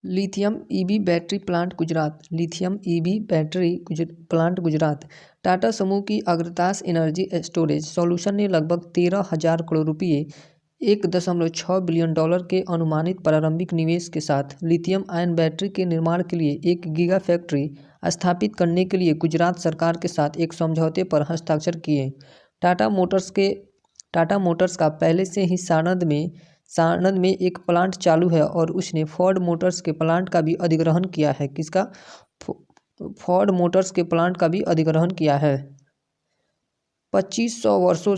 Lithium EV battery plant Gujarat. Lithium EV battery plant Gujarat. Tata समूह की अग्रतास energy storage solution ने लगभग 13,000 करोड़ रुपये $1.6 बिलियन के अनुमानित प्रारंभिक निवेश के साथ लिथियम आयन बैटरी के निर्माण के लिए एक गीगा फैक्ट्री स्थापित करने के लिए गुजरात सरकार के साथ एक समझौते पर हस्ताक्षर किए। टाटा मोटर्स का पहले से ही सानंद में एक प्लांट चालू है और उसने फोर्ड मोटर्स के प्लांट का भी अधिग्रहण किया है। किसका? फोर्ड मोटर्स के प्लांट का भी अधिग्रहण किया है। 2500 वर्षों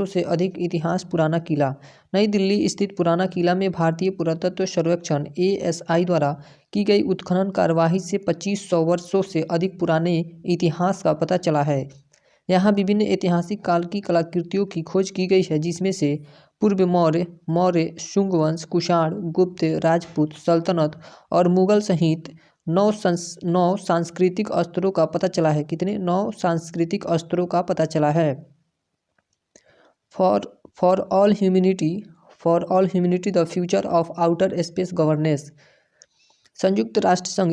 से अधिक इतिहास पुराना किला। नई दिल्ली स्थित पुराना किला में भारतीय पुरातत्व सर्वेक्षण ASI द्वारा की गई उत्खनन कार्यवाही से 2500 वर्षों से अधिक पुराने इतिहास का पता चला है। यहाँ विभिन्न ऐतिहासिक काल की कलाकृतियों की खोज की गई है, जिसमें से पूर्व मौर्य, शुंग वंश, कुषाण, गुप्त, राजपूत सल्तनत और मुगल सहित 9 सांस्कृतिक स्तरों का पता चला है। कितने? 9 सांस्कृतिक स्तरों का पता चला है। For all humanity the future of outer space governance. संयुक्त राष्ट्र संघ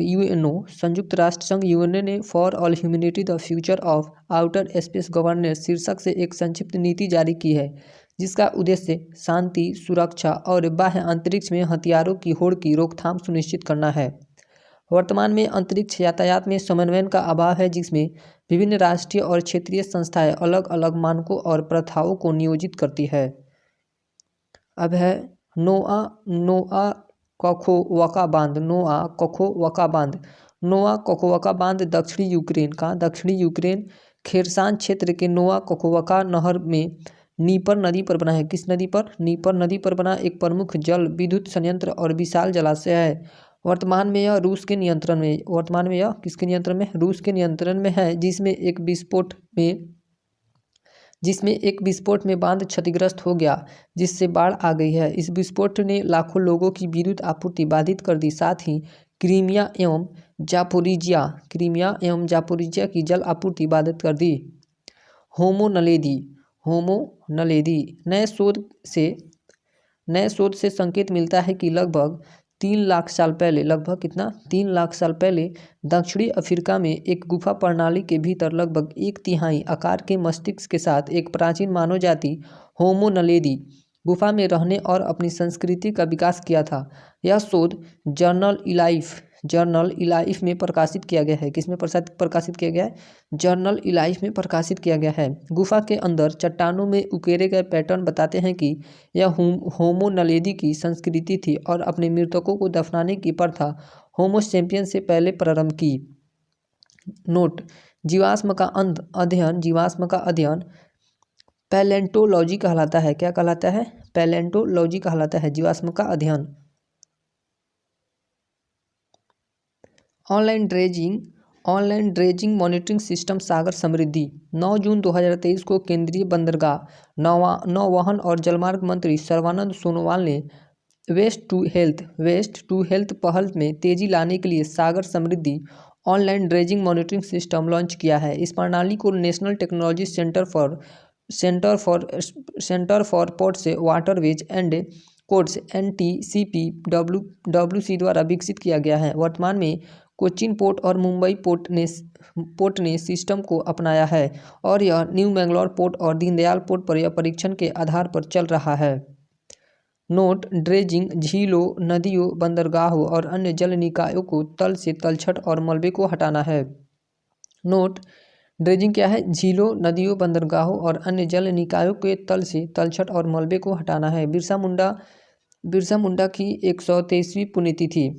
यूएनओ ने for all humanity the future of outer space governance शीर्षक से एक संक्षिप्त नीति जारी की है, जिसका उद्देश्य शांति, सुरक्षा और बाह्य अंतरिक्ष में हथियारों की होड़ की रोकथाम सुनिश्चित करना है। वर्तमान में अंतरिक्ष यातायात में समन्वय का अभाव है, जिसमें विभिन्न राष्ट्रीय और क्षेत्रीय संस्थाएं अलग अलग मानकों और प्रथाओं को नियोजित करती है। अब है नोआ कखोवका बांध दक्षिणी यूक्रेन खेरसान क्षेत्र के नोआ कखोवका नहर में नीपर नदी पर बना है। किस नदी पर? नीपर नदी पर बना एक प्रमुख जल विद्युत संयंत्र और विशाल जलाशय है। वर्तमान में यह रूस के नियंत्रण में किसके नियंत्रण में? रूस के नियंत्रण में है, जिसमें एक विस्फोट में बांध क्षतिग्रस्त हो गया, जिससे बाढ़ आ गई है। इस विस्फोट ने लाखों लोगों की विद्युत आपूर्ति बाधित कर दी, साथ ही क्रीमिया एवं जापोरिजिया की जल आपूर्ति बाधित कर दी। होमो नलेदी नए शोध से संकेत मिलता है कि लगभग 3 लाख साल पहले दक्षिणी अफ्रीका में एक गुफा प्रणाली के भीतर लगभग 1/3 आकार के मस्तिष्क के साथ एक प्राचीन मानव जाति होमो नलेदी गुफा में रहने और अपनी संस्कृति का विकास किया था। यह शोध जर्नल इलाइफ में प्रकाशित किया गया है। किसमें प्रकाशित किया गया है? जर्नल इलाइफ में प्रकाशित किया गया है। गुफा के अंदर चट्टानों में उकेरे गए पैटर्न बताते हैं कि यह होमो नलेदी की संस्कृति थी और अपने मृतकों को दफनाने की प्रथा होमो सैपियन से पहले प्रारंभ की। नोट: जीवाश्म का अध्ययन पैलेंटोलॉजी कहलाता है। क्या कहलाता है? पैलेंटोलॉजी कहलाता है, जीवाश्म का अध्ययन। ऑनलाइन ड्रेजिंग मॉनिटरिंग सिस्टम सागर समृद्धि। 9 जून 2023 को केंद्रीय बंदरगाह, नौवहन और जलमार्ग मंत्री सर्बानंद सोनोवाल ने वेस्ट टू हेल्थ पहल में तेजी लाने के लिए Sagar Samriddhi online dredging monitoring system launch किया है। इस प्रणाली को national technology centre for ports, waterways and coasts NTCP/WC द्वारा विकसित किया गया है। वर्तमान में कोच्चि पोर्ट और मुंबई पोर्ट ने सिस्टम को अपनाया है और यह न्यू मैंगलोर पोर्ट और दीनदयाल पोर्ट पर यह परीक्षण के आधार पर चल रहा है। नोट: ड्रेजिंग झीलों, नदियों, बंदरगाहों और अन्य जल निकायों को तल से तलछट और मलबे को हटाना है। नोट: ड्रेजिंग क्या है? झीलों, नदियों, बंदरगाहों और अन्य जल निकायों के तल से तलछट और मलबे को हटाना है। बिरसा मुंडा की 123वीं पुण्यतिथि।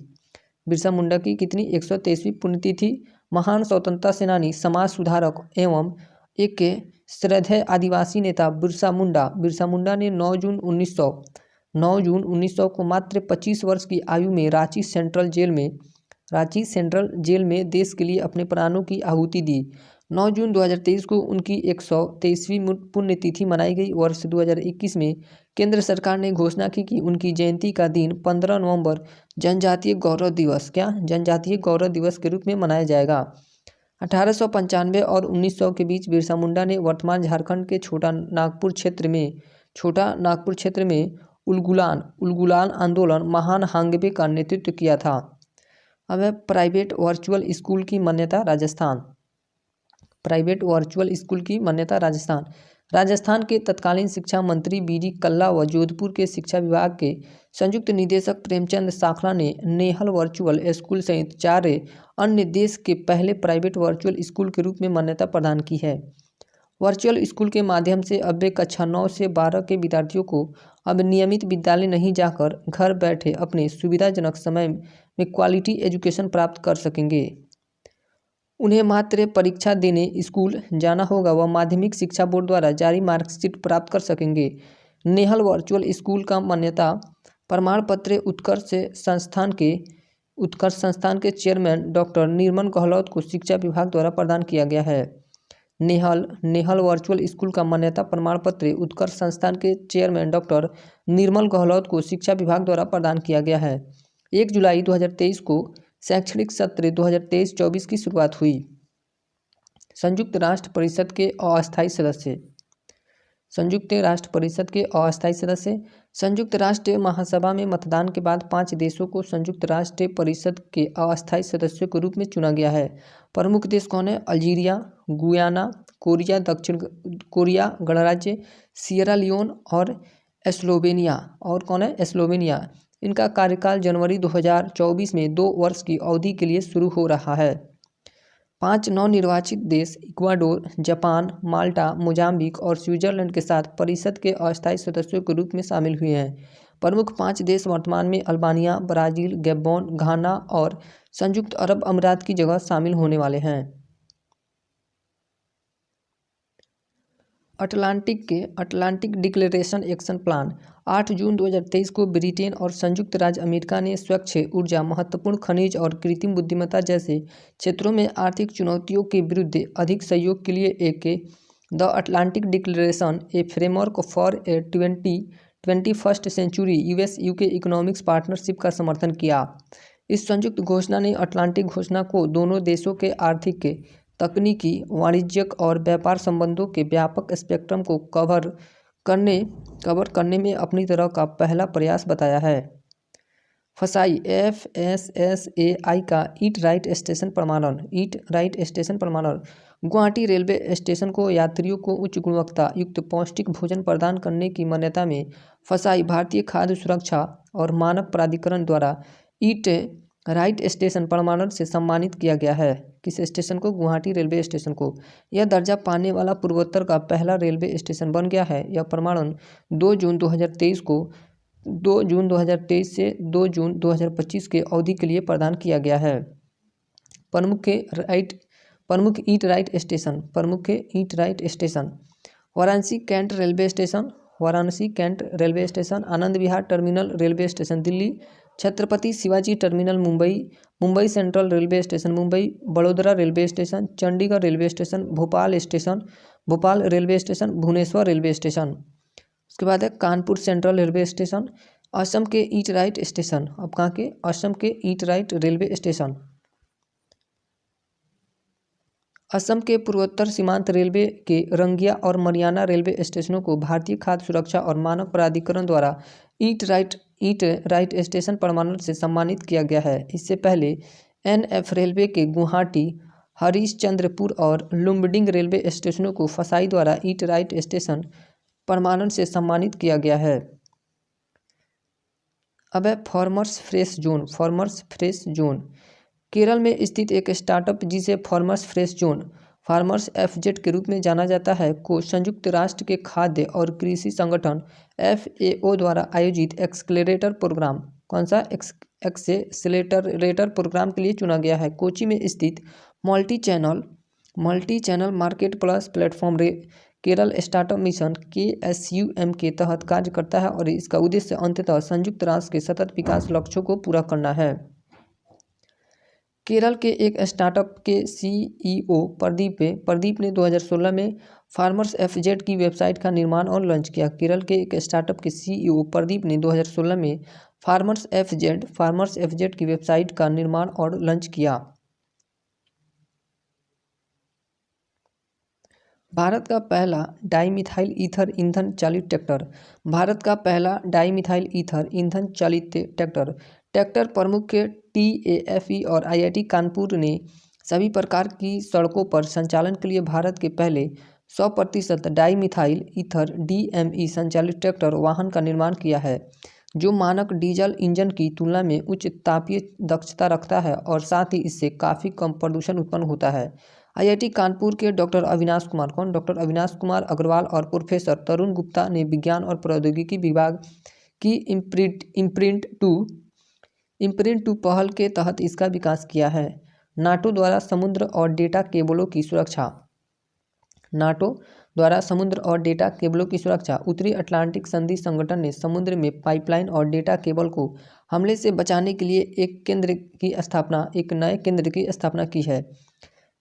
बिरसा मुंडा की कितनी? 123वीं पुण्यतिथि। महान स्वतंत्रता सेनानी, समाज सुधारक एवं एक श्रद्धेय आदिवासी नेता बिरसा मुंडा ने 9 जून 1900 को मात्र 25 वर्ष की आयु में रांची सेंट्रल जेल में देश के लिए अपने प्राणों की आहुति दी। 9 जून 2023 को उनकी 123वीं पुण्यतिथि मनाई गई। वर्ष 2021 में केंद्र सरकार ने घोषणा की कि उनकी जयंती का दिन 15 नवंबर जनजातीय गौरव दिवस के रूप में मनाया जाएगा। 1895 और 1900 के बीच बिरसा मुंडा ने वर्तमान झारखंड के छोटा नागपुर क्षेत्र में उलगुलान उलगुलान आंदोलन महान हांगबे का नेतृत्व किया था। अब है प्राइवेट वर्चुअल स्कूल की मान्यता राजस्थान। प्राइवेट वर्चुअल स्कूल की मान्यता राजस्थान। राजस्थान के तत्कालीन शिक्षा मंत्री बीडी कल्ला व जोधपुर के शिक्षा विभाग के संयुक्त निदेशक प्रेमचंद साखला ने नेहल वर्चुअल स्कूल सहित 4 अन्य देश के पहले प्राइवेट वर्चुअल स्कूल के रूप में मान्यता प्रदान की है। वर्चुअल स्कूल के माध्यम से अब वे कक्षा 9 से 12 के विद्यार्थियों को अब नियमित विद्यालय नहीं जाकर घर बैठे अपने सुविधाजनक समय में क्वालिटी एजुकेशन प्राप्त कर सकेंगे। उन्हें मात्र परीक्षा देने स्कूल जाना होगा व माध्यमिक शिक्षा बोर्ड द्वारा जारी मार्कशीट प्राप्त कर सकेंगे। नेहल वर्चुअल स्कूल का मान्यता प्रमाण पत्र उत्कर्ष संस्थान के चेयरमैन डॉक्टर निर्मल गहलोत को शिक्षा विभाग द्वारा प्रदान किया गया है। नेहल वर्चुअल स्कूल का मान्यता प्रमाण पत्र उत्कर्ष संस्थान के चेयरमैन डॉक्टर निर्मल गहलोत को शिक्षा विभाग द्वारा प्रदान किया गया है। 1 जुलाई 2023 को शैक्षणिक सत्र 2023-24 की शुरुआत हुई। संयुक्त राष्ट्र परिषद के अस्थायी सदस्य। संयुक्त राष्ट्र परिषद के अस्थायी सदस्य। संयुक्त राष्ट्र महासभा में मतदान के बाद 5 देशों को संयुक्त राष्ट्र परिषद के अस्थायी सदस्यों के रूप में चुना गया है। प्रमुख देश कौन है? अल्जीरिया, गुयाना, कोरिया, दक्षिण कोरिया गणराज्य, सियरा लियोन और एस्लोवेनिया। और कौन है? एस्लोवेनिया। इनका कार्यकाल जनवरी 2024 में 2 वर्ष की अवधि के लिए शुरू हो रहा है। 5 नवनिर्वाचित देश इक्वाडोर, जापान, माल्टा, मोजाम्बिक और स्विट्जरलैंड के साथ परिषद के अस्थायी सदस्यों के रूप में शामिल हुए हैं। प्रमुख 5 देश वर्तमान में अल्बानिया, ब्राज़ील, गैबोन, घाना और संयुक्त अरब अमीरात की जगह शामिल होने वाले हैं। Atlantic declaration action plan. 8 जून 2023 को ब्रिटेन और संयुक्त राज्य अमेरिका ने स्वच्छ ऊर्जा, महत्वपूर्ण खनिज और कृत्रिम बुद्धिमत्ता जैसे क्षेत्रों में आर्थिक चुनौतियों के विरुद्ध अधिक सहयोग के लिए the Atlantic declaration a framework for a 21st century US-UK economics partnership का समर्थन किया। इस संयुक्त घोषणा ने अटलांटिक घोषणा को दोनों देशों के आर्थिक, तकनीकी, वाणिज्यिक और व्यापार संबंधों के व्यापक स्पेक्ट्रम को कवर करने में अपनी तरह का पहला प्रयास बताया है। फसाई FSSAI का ईट राइट स्टेशन प्रमाणन। गुवाहाटी रेलवे स्टेशन को यात्रियों को उच्च गुणवत्ता युक्त पौष्टिक भोजन प्रदान करने की मान्यता में फसाई भारतीय खाद्य सुरक्षा और मानक प्राधिकरण द्वारा ईट राइट स्टेशन प्रमाणन से सम्मानित किया गया है। किस स्टेशन को? गुवाहाटी रेलवे स्टेशन को। यह दर्जा पाने वाला पूर्वोत्तर का पहला रेलवे स्टेशन बन गया है। यह प्रमाणन 2 जून 2023 से 2 जून 2025 के अवधि के लिए प्रदान किया गया है। प्रमुख eat right station. Varanasi cantt railway station, Anand Vihar terminal railway station Delhi, Chhatrapati Shivaji terminal Mumbai central railway station Mumbai, Vadodara railway station, Chandigarh railway station, Bhopal railway station, Bhubaneswar railway station. उसके बाद है Kanpur central railway station. Assam के ईट राइट स्टेशन। अब कहाँ के? असम के eat right railway station. Assam के पूर्वोत्तर सीमांत रेलवे के रंगिया और मरियाना रेलवे स्टेशनों को भारतीय खाद्य सुरक्षा और मानक प्राधिकरण द्वारा ईट राइट स्टेशन प्रमाणन से सम्मानित किया गया है। इससे पहले NF रेलवे के गुवाहाटी, हरिश्चंद्रपुर और लुम्बिनी रेलवे स्टेशनों को फसाई द्वारा ईट राइट स्टेशन प्रमाणन से सम्मानित किया गया है। अब है फार्मर्स फ्रेश जोन। केरल में स्थित एक स्टार्टअप जिसे फार्मर्स FZ के रूप में जाना जाता है को संयुक्त राष्ट्र के खाद्य और कृषि संगठन FAO द्वारा आयोजित एक्सेलेरेटर प्रोग्राम, कौन सा? एक्सेलेरेटर प्रोग्राम के लिए चुना गया है। कोची में स्थित multi channel market plus platform Kerala startup mission KSUM के तहत कार्य करता है और इसका उद्देश्य अंततः संयुक्त राष्ट्र के सतत विकास लक्ष्यों को पूरा करना है। केरल के एक स्टार्टअप के CEO प्रदीप ने 2016 में फार्मर्स FZ की वेबसाइट का निर्माण और लॉन्च किया। केरल के एक स्टार्टअप के CEO प्रदीप ने 2016 में फार्मर्स FZ की वेबसाइट का निर्माण और लॉन्च किया। भारत का पहला डाईमिथाइल ईथर ईंधन चालित ट्रैक्टर। भारत का पहला डाईमिथाइल ईथर ईंधन चालित ट्रैक्टर। ट्रैक्टर प्रमुख के TAFE और IIT कानपुर ने सभी प्रकार की सड़कों पर संचालन के लिए भारत के पहले 100% डाईमिथाइल ईथर DME संचालित ट्रैक्टर वाहन का निर्माण किया है, जो मानक डीजल इंजन की तुलना में उच्च तापीय दक्षता रखता है और साथ ही इससे काफ़ी कम प्रदूषण उत्पन्न होता है। IIT कानपुर के डॉक्टर अविनाश कुमार डॉक्टर अविनाश कुमार अग्रवाल और प्रोफेसर तरुण गुप्ता ने विज्ञान और प्रौद्योगिकी विभाग की इम्प्रिंट टू पहल के तहत इसका विकास किया है। नाटो द्वारा समुद्र और डेटा केबलों की सुरक्षा। नाटो द्वारा समुद्र और डेटा केबलों की सुरक्षा। उत्तरी अटलांटिक संधि संगठन ने समुद्र में पाइपलाइन और डेटा केबल को हमले से बचाने के लिए एक नए केंद्र की स्थापना की है।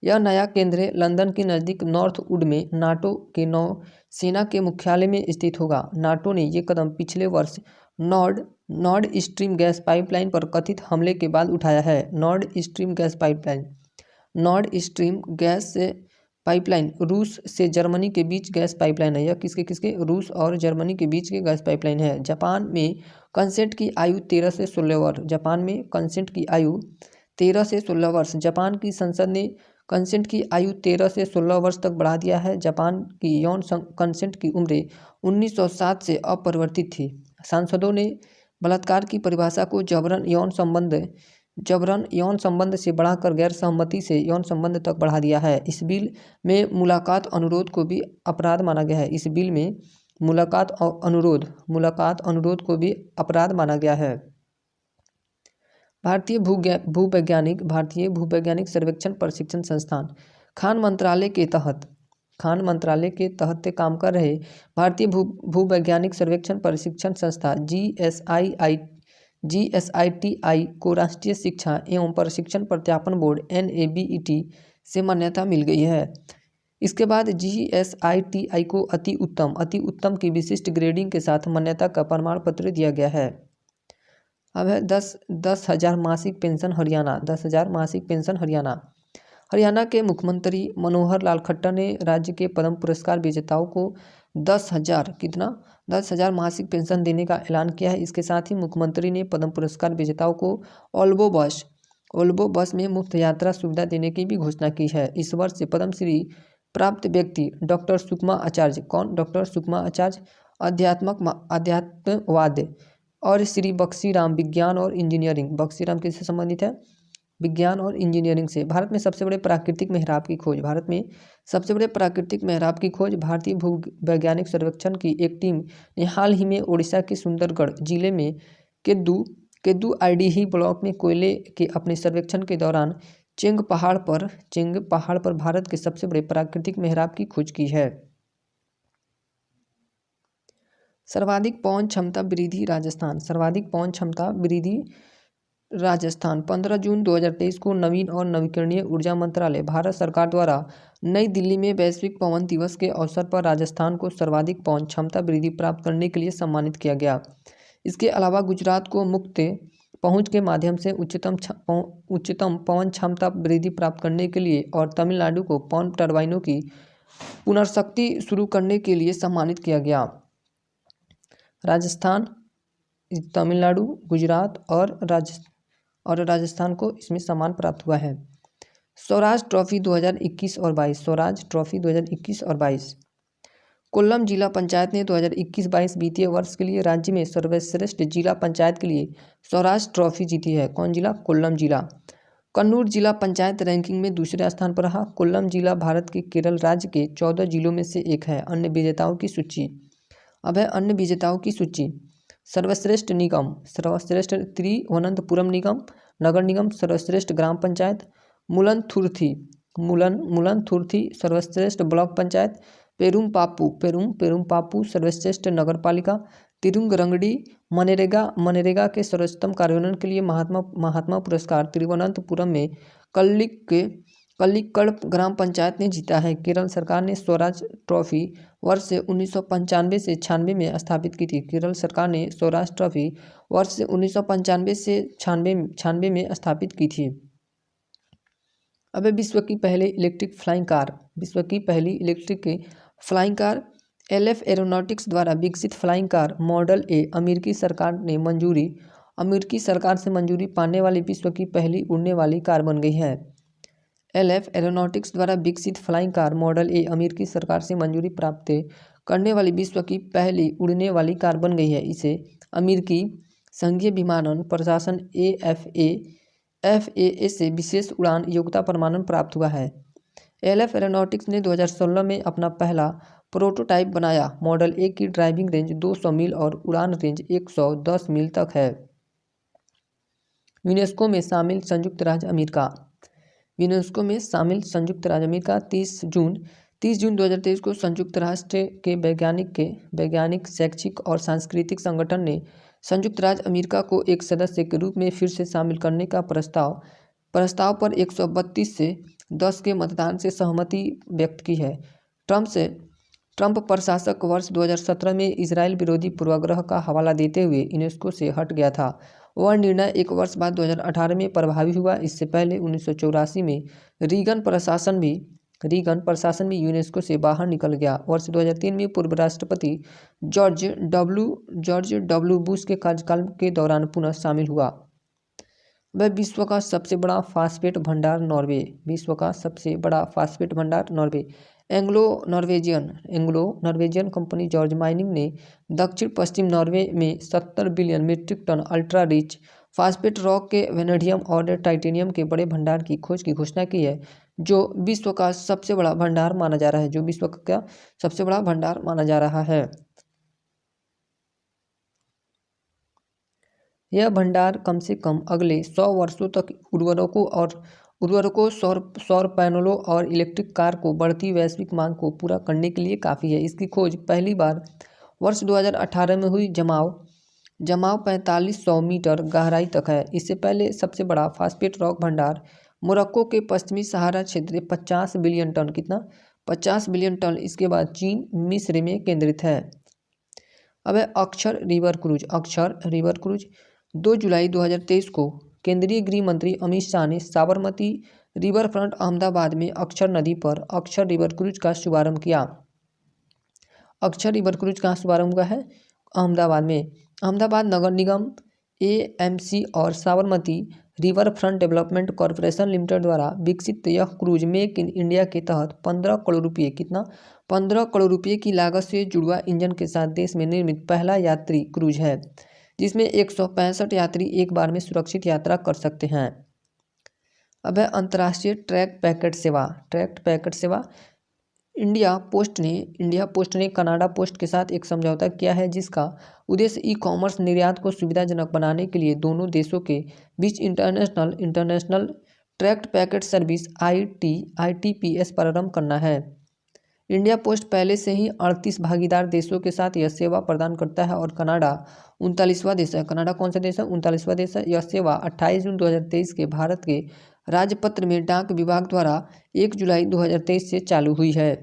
यह नया केंद्र लंदन के नज़दीक नॉर्थवुड में नाटो के नौसेना के मुख्यालय में स्थित होगा। नाटो ने ये कदम पिछले वर्ष नॉर्ड स्ट्रीम गैस पाइपलाइन पर कथित हमले के बाद उठाया है। नॉर्ड स्ट्रीम गैस पाइपलाइन रूस से जर्मनी के बीच गैस पाइपलाइन है। यह किसके रूस और जर्मनी के बीच के गैस पाइपलाइन है। जापान में कंसेंट की आयु 13 से 16 वर्ष। जापान में कंसेंट की आयु 13 से 16 वर्ष। जापान की संसद ने कंसेंट की आयु 13 से 16 वर्ष तक बढ़ा दिया है। जापान की यौन कंसेंट की उम्र 1907 से अपरिवर्तित थी। सांसदों ने बलात्कार की परिभाषा को जबरन यौन संबंध से बढ़ाकर गैर सहमति से यौन संबंध तक बढ़ा दिया है। इस बिल में मुलाकात अनुरोध को भी अपराध माना गया है। इस बिल में मुलाकात अनुरोध को भी अपराध माना गया है। भारतीय भूवैज्ञानिक सर्वेक्षण प्रशिक्षण संस्थान खान मंत्रालय के तहत काम कर रहे भारतीय भूवैज्ञानिक सर्वेक्षण प्रशिक्षण संस्था GSITI को राष्ट्रीय शिक्षा एवं प्रशिक्षण प्रत्यापन बोर्ड NABET से मान्यता मिल गई है। इसके बाद GSITI को अति उत्तम की विशिष्ट ग्रेडिंग के साथ मान्यता का प्रमाण पत्र दिया गया है। अब है 10,000 मासिक पेंशन हरियाणा। 10,000 मासिक पेंशन हरियाणा। हरियाणा के मुख्यमंत्री मनोहर लाल खट्टर ने राज्य के पद्म पुरस्कार विजेताओं को 10,000 मासिक पेंशन देने का ऐलान किया है। इसके साथ ही मुख्यमंत्री ने पद्म पुरस्कार विजेताओं को ओल्वो बस में मुफ्त यात्रा सुविधा देने की भी घोषणा की है। इस वर्ष से पद्मश्री प्राप्त व्यक्ति डॉक्टर सुकमा आचार्य। कौन? डॉक्टर सुकमा आचार्य अध्यात्मवाद और श्री बक्सीराम विज्ञान और इंजीनियरिंग। बक्सीराम किससे संबंधित है? विज्ञान और इंजीनियरिंग से। भारत में सबसे बड़े प्राकृतिक मेहराब की खोज भारतीय भूवैज्ञानिक सर्वेक्षण की एक टीम ने हाल ही में ओडिशा के सुंदरगढ़ जिले में केदु IDH ब्लॉक में कोयले के अपने सर्वेक्षण के दौरान चेंग पहाड़ पर भारत के सबसे बड़े प्राकृतिक मेहराब की खोज की है। सर्वाधिक पवन क्षमता वृद्धि राजस्थान 15 जून 2023 को नवीन और नवीकरणीय ऊर्जा मंत्रालय भारत सरकार द्वारा नई दिल्ली में वैश्विक पवन दिवस के अवसर पर राजस्थान को सर्वाधिक पवन क्षमता वृद्धि प्राप्त करने के लिए सम्मानित किया गया। इसके अलावा गुजरात को मुक्त पहुंच के माध्यम से उच्चतम पवन क्षमता वृद्धि प्राप्त करने के लिए और तमिलनाडु को पवन टर्बाइनों की पुनर्शक्ति शुरू करने के लिए सम्मानित किया गया। राजस्थान, तमिलनाडु, गुजरात और राजस्थान को इसमें सम्मान प्राप्त हुआ है। स्वराज ट्रॉफी 2021 और 22। कोल्लम जिला पंचायत ने 2021-22 वित्तीय वर्ष के लिए राज्य में सर्वश्रेष्ठ जिला पंचायत के लिए स्वराज ट्रॉफी जीती है। कौन जिला? कोल्लम जिला। कन्नूर जिला पंचायत रैंकिंग में दूसरे स्थान पर रहा। कोल्लम जिला भारत के केरल राज्य के 14 जिलों में से एक है। अन्य विजेताओं की सूची। अब है अन्य विजेताओं की सूची। सर्वश्रेष्ठ तिरुवनंतपुरम निगम, नगर निगम। सर्वश्रेष्ठ ग्राम पंचायत मुलनथुर्थी। सर्वश्रेष्ठ ब्लॉक पंचायत पेरुमपापू। सर्वश्रेष्ठ नगर पालिका तिरुंगरंगडी। मनरेगा के सर्वोत्तम कार्यान्वयन के लिए महात्मा पुरस्कार तिरुवनंतपुरम में कल्लिकड़ ग्राम पंचायत ने जीता है। केरल सरकार ने स्वराज ट्रॉफी वर्ष 1995 से 96 में स्थापित की थी। केरल सरकार ने स्वराज ट्रॉफी वर्ष 1995 से 96 में स्थापित की थी। अब विश्व की पहली इलेक्ट्रिक फ्लाइंग कार, विश्व की पहली electric flying car LF aeronautics द्वारा विकसित फ्लाइंग कार मॉडल ए अमेरिकी सरकार से मंजूरी पाने वाली विश्व की पहली उड़ने वाली कार बन गई है। LF एरोनॉटिक्स द्वारा विकसित फ्लाइंग कार मॉडल ए अमेरिकी सरकार से मंजूरी प्राप्त करने वाली विश्व की पहली उड़ने वाली कार बन गई है। इसे अमेरिकी संघीय विमानन प्रशासन FAA से विशेष उड़ान योग्यता प्रमाणन प्राप्त हुआ है। LF एरोनॉटिक्स ने 2016 में अपना पहला प्रोटोटाइप बनाया। मॉडल ए की ड्राइविंग रेंज 200 मील और उड़ान रेंज 110 मील तक है। यूनेस्को में शामिल संयुक्त राज्य अमेरिका, यूनेस्को में शामिल संयुक्त राज्य अमेरिका 30 जून 2023 को संयुक्त राष्ट्र के वैज्ञानिक शैक्षिक और सांस्कृतिक संगठन ने संयुक्त राज्य अमेरिका को एक सदस्य के रूप में फिर से शामिल करने का प्रस्ताव पर 132 से 10 के मतदान से सहमति व्यक्त की है। ट्रंप प्रशासक वर्ष 2017 में इजरायल विरोधी पूर्वाग्रह का हवाला देते हुए यूनेस्को से हट गया था। वह निर्णय एक वर्ष बाद 2018 में प्रभावी हुआ। इससे पहले 1984 में रीगन प्रशासन भी यूनेस्को से बाहर निकल गया। वर्ष 2003 में पूर्व राष्ट्रपति जॉर्ज डब्ल्यू बुश के कार्यकाल के दौरान पुनः शामिल हुआ। वह विश्व का सबसे बड़ा फास्फेट भंडार नॉर्वे, विश्व का सबसे बड़ा फास्फेट भंडार Norway. Anglo Norwegian company George mining ने दक्षिण पश्चिम नॉर्वे में 70 billion metric ton ultra rich phosphate rock के वेनेडियम और टाइटेनियम के बड़े भंडार की खोज की घोषणा की है, जो विश्व का सबसे बड़ा भंडार माना जा रहा है। यह भंडार कम से कम अगले 100 वर्षों तक उर्वरकों, सौर पैनलों और इलेक्ट्रिक कार को बढ़ती वैश्विक मांग को पूरा करने के लिए काफ़ी है। इसकी खोज पहली बार वर्ष 2018 में हुई। जमाव 4500 मीटर गहराई तक है। इससे पहले सबसे बड़ा फास्फेट रॉक भंडार मोरक्को के पश्चिमी सहारा क्षेत्र 50 बिलियन टन। इसके बाद चीन, मिस्र में केंद्रित है। अब अक्षर रिवर क्रूज 2 जुलाई 2023 को केंद्रीय गृह मंत्री अमित शाह ने साबरमती रिवर फ्रंट अहमदाबाद में अक्षर नदी पर अक्षर रिवर क्रूज का शुभारंभ किया। अक्षर रिवर क्रूज का शुभारंभ हुआ है अहमदाबाद में। अहमदाबाद नगर निगम AMC और Sabarmati river front development corporation limited द्वारा विकसित यह क्रूज मेक इन इंडिया के तहत 15 करोड़ रुपये की लागत से जुड़वा इंजन के साथ देश में निर्मित पहला यात्री क्रूज है, जिसमें 165 यात्री एक बार में सुरक्षित यात्रा कर सकते हैं। अब है अंतर्राष्ट्रीय ट्रैक पैकेट सेवा। इंडिया पोस्ट ने कनाडा पोस्ट के साथ एक समझौता किया है, जिसका उद्देश्य ई-कॉमर्स निर्यात को सुविधाजनक बनाने के लिए दोनों देशों के बीच international tracked packet service ITPS प्रारंभ करना है। इंडिया पोस्ट पहले से ही 38 भागीदार देशों के साथ यह सेवा प्रदान करता है और कनाडा 39वां देश है। कनाडा कौन सा देश है? 39वां देश है। यह सेवा 28 जून 2023 के भारत के राजपत्र में डाक विभाग द्वारा 1 जुलाई 2023 से चालू हुई है।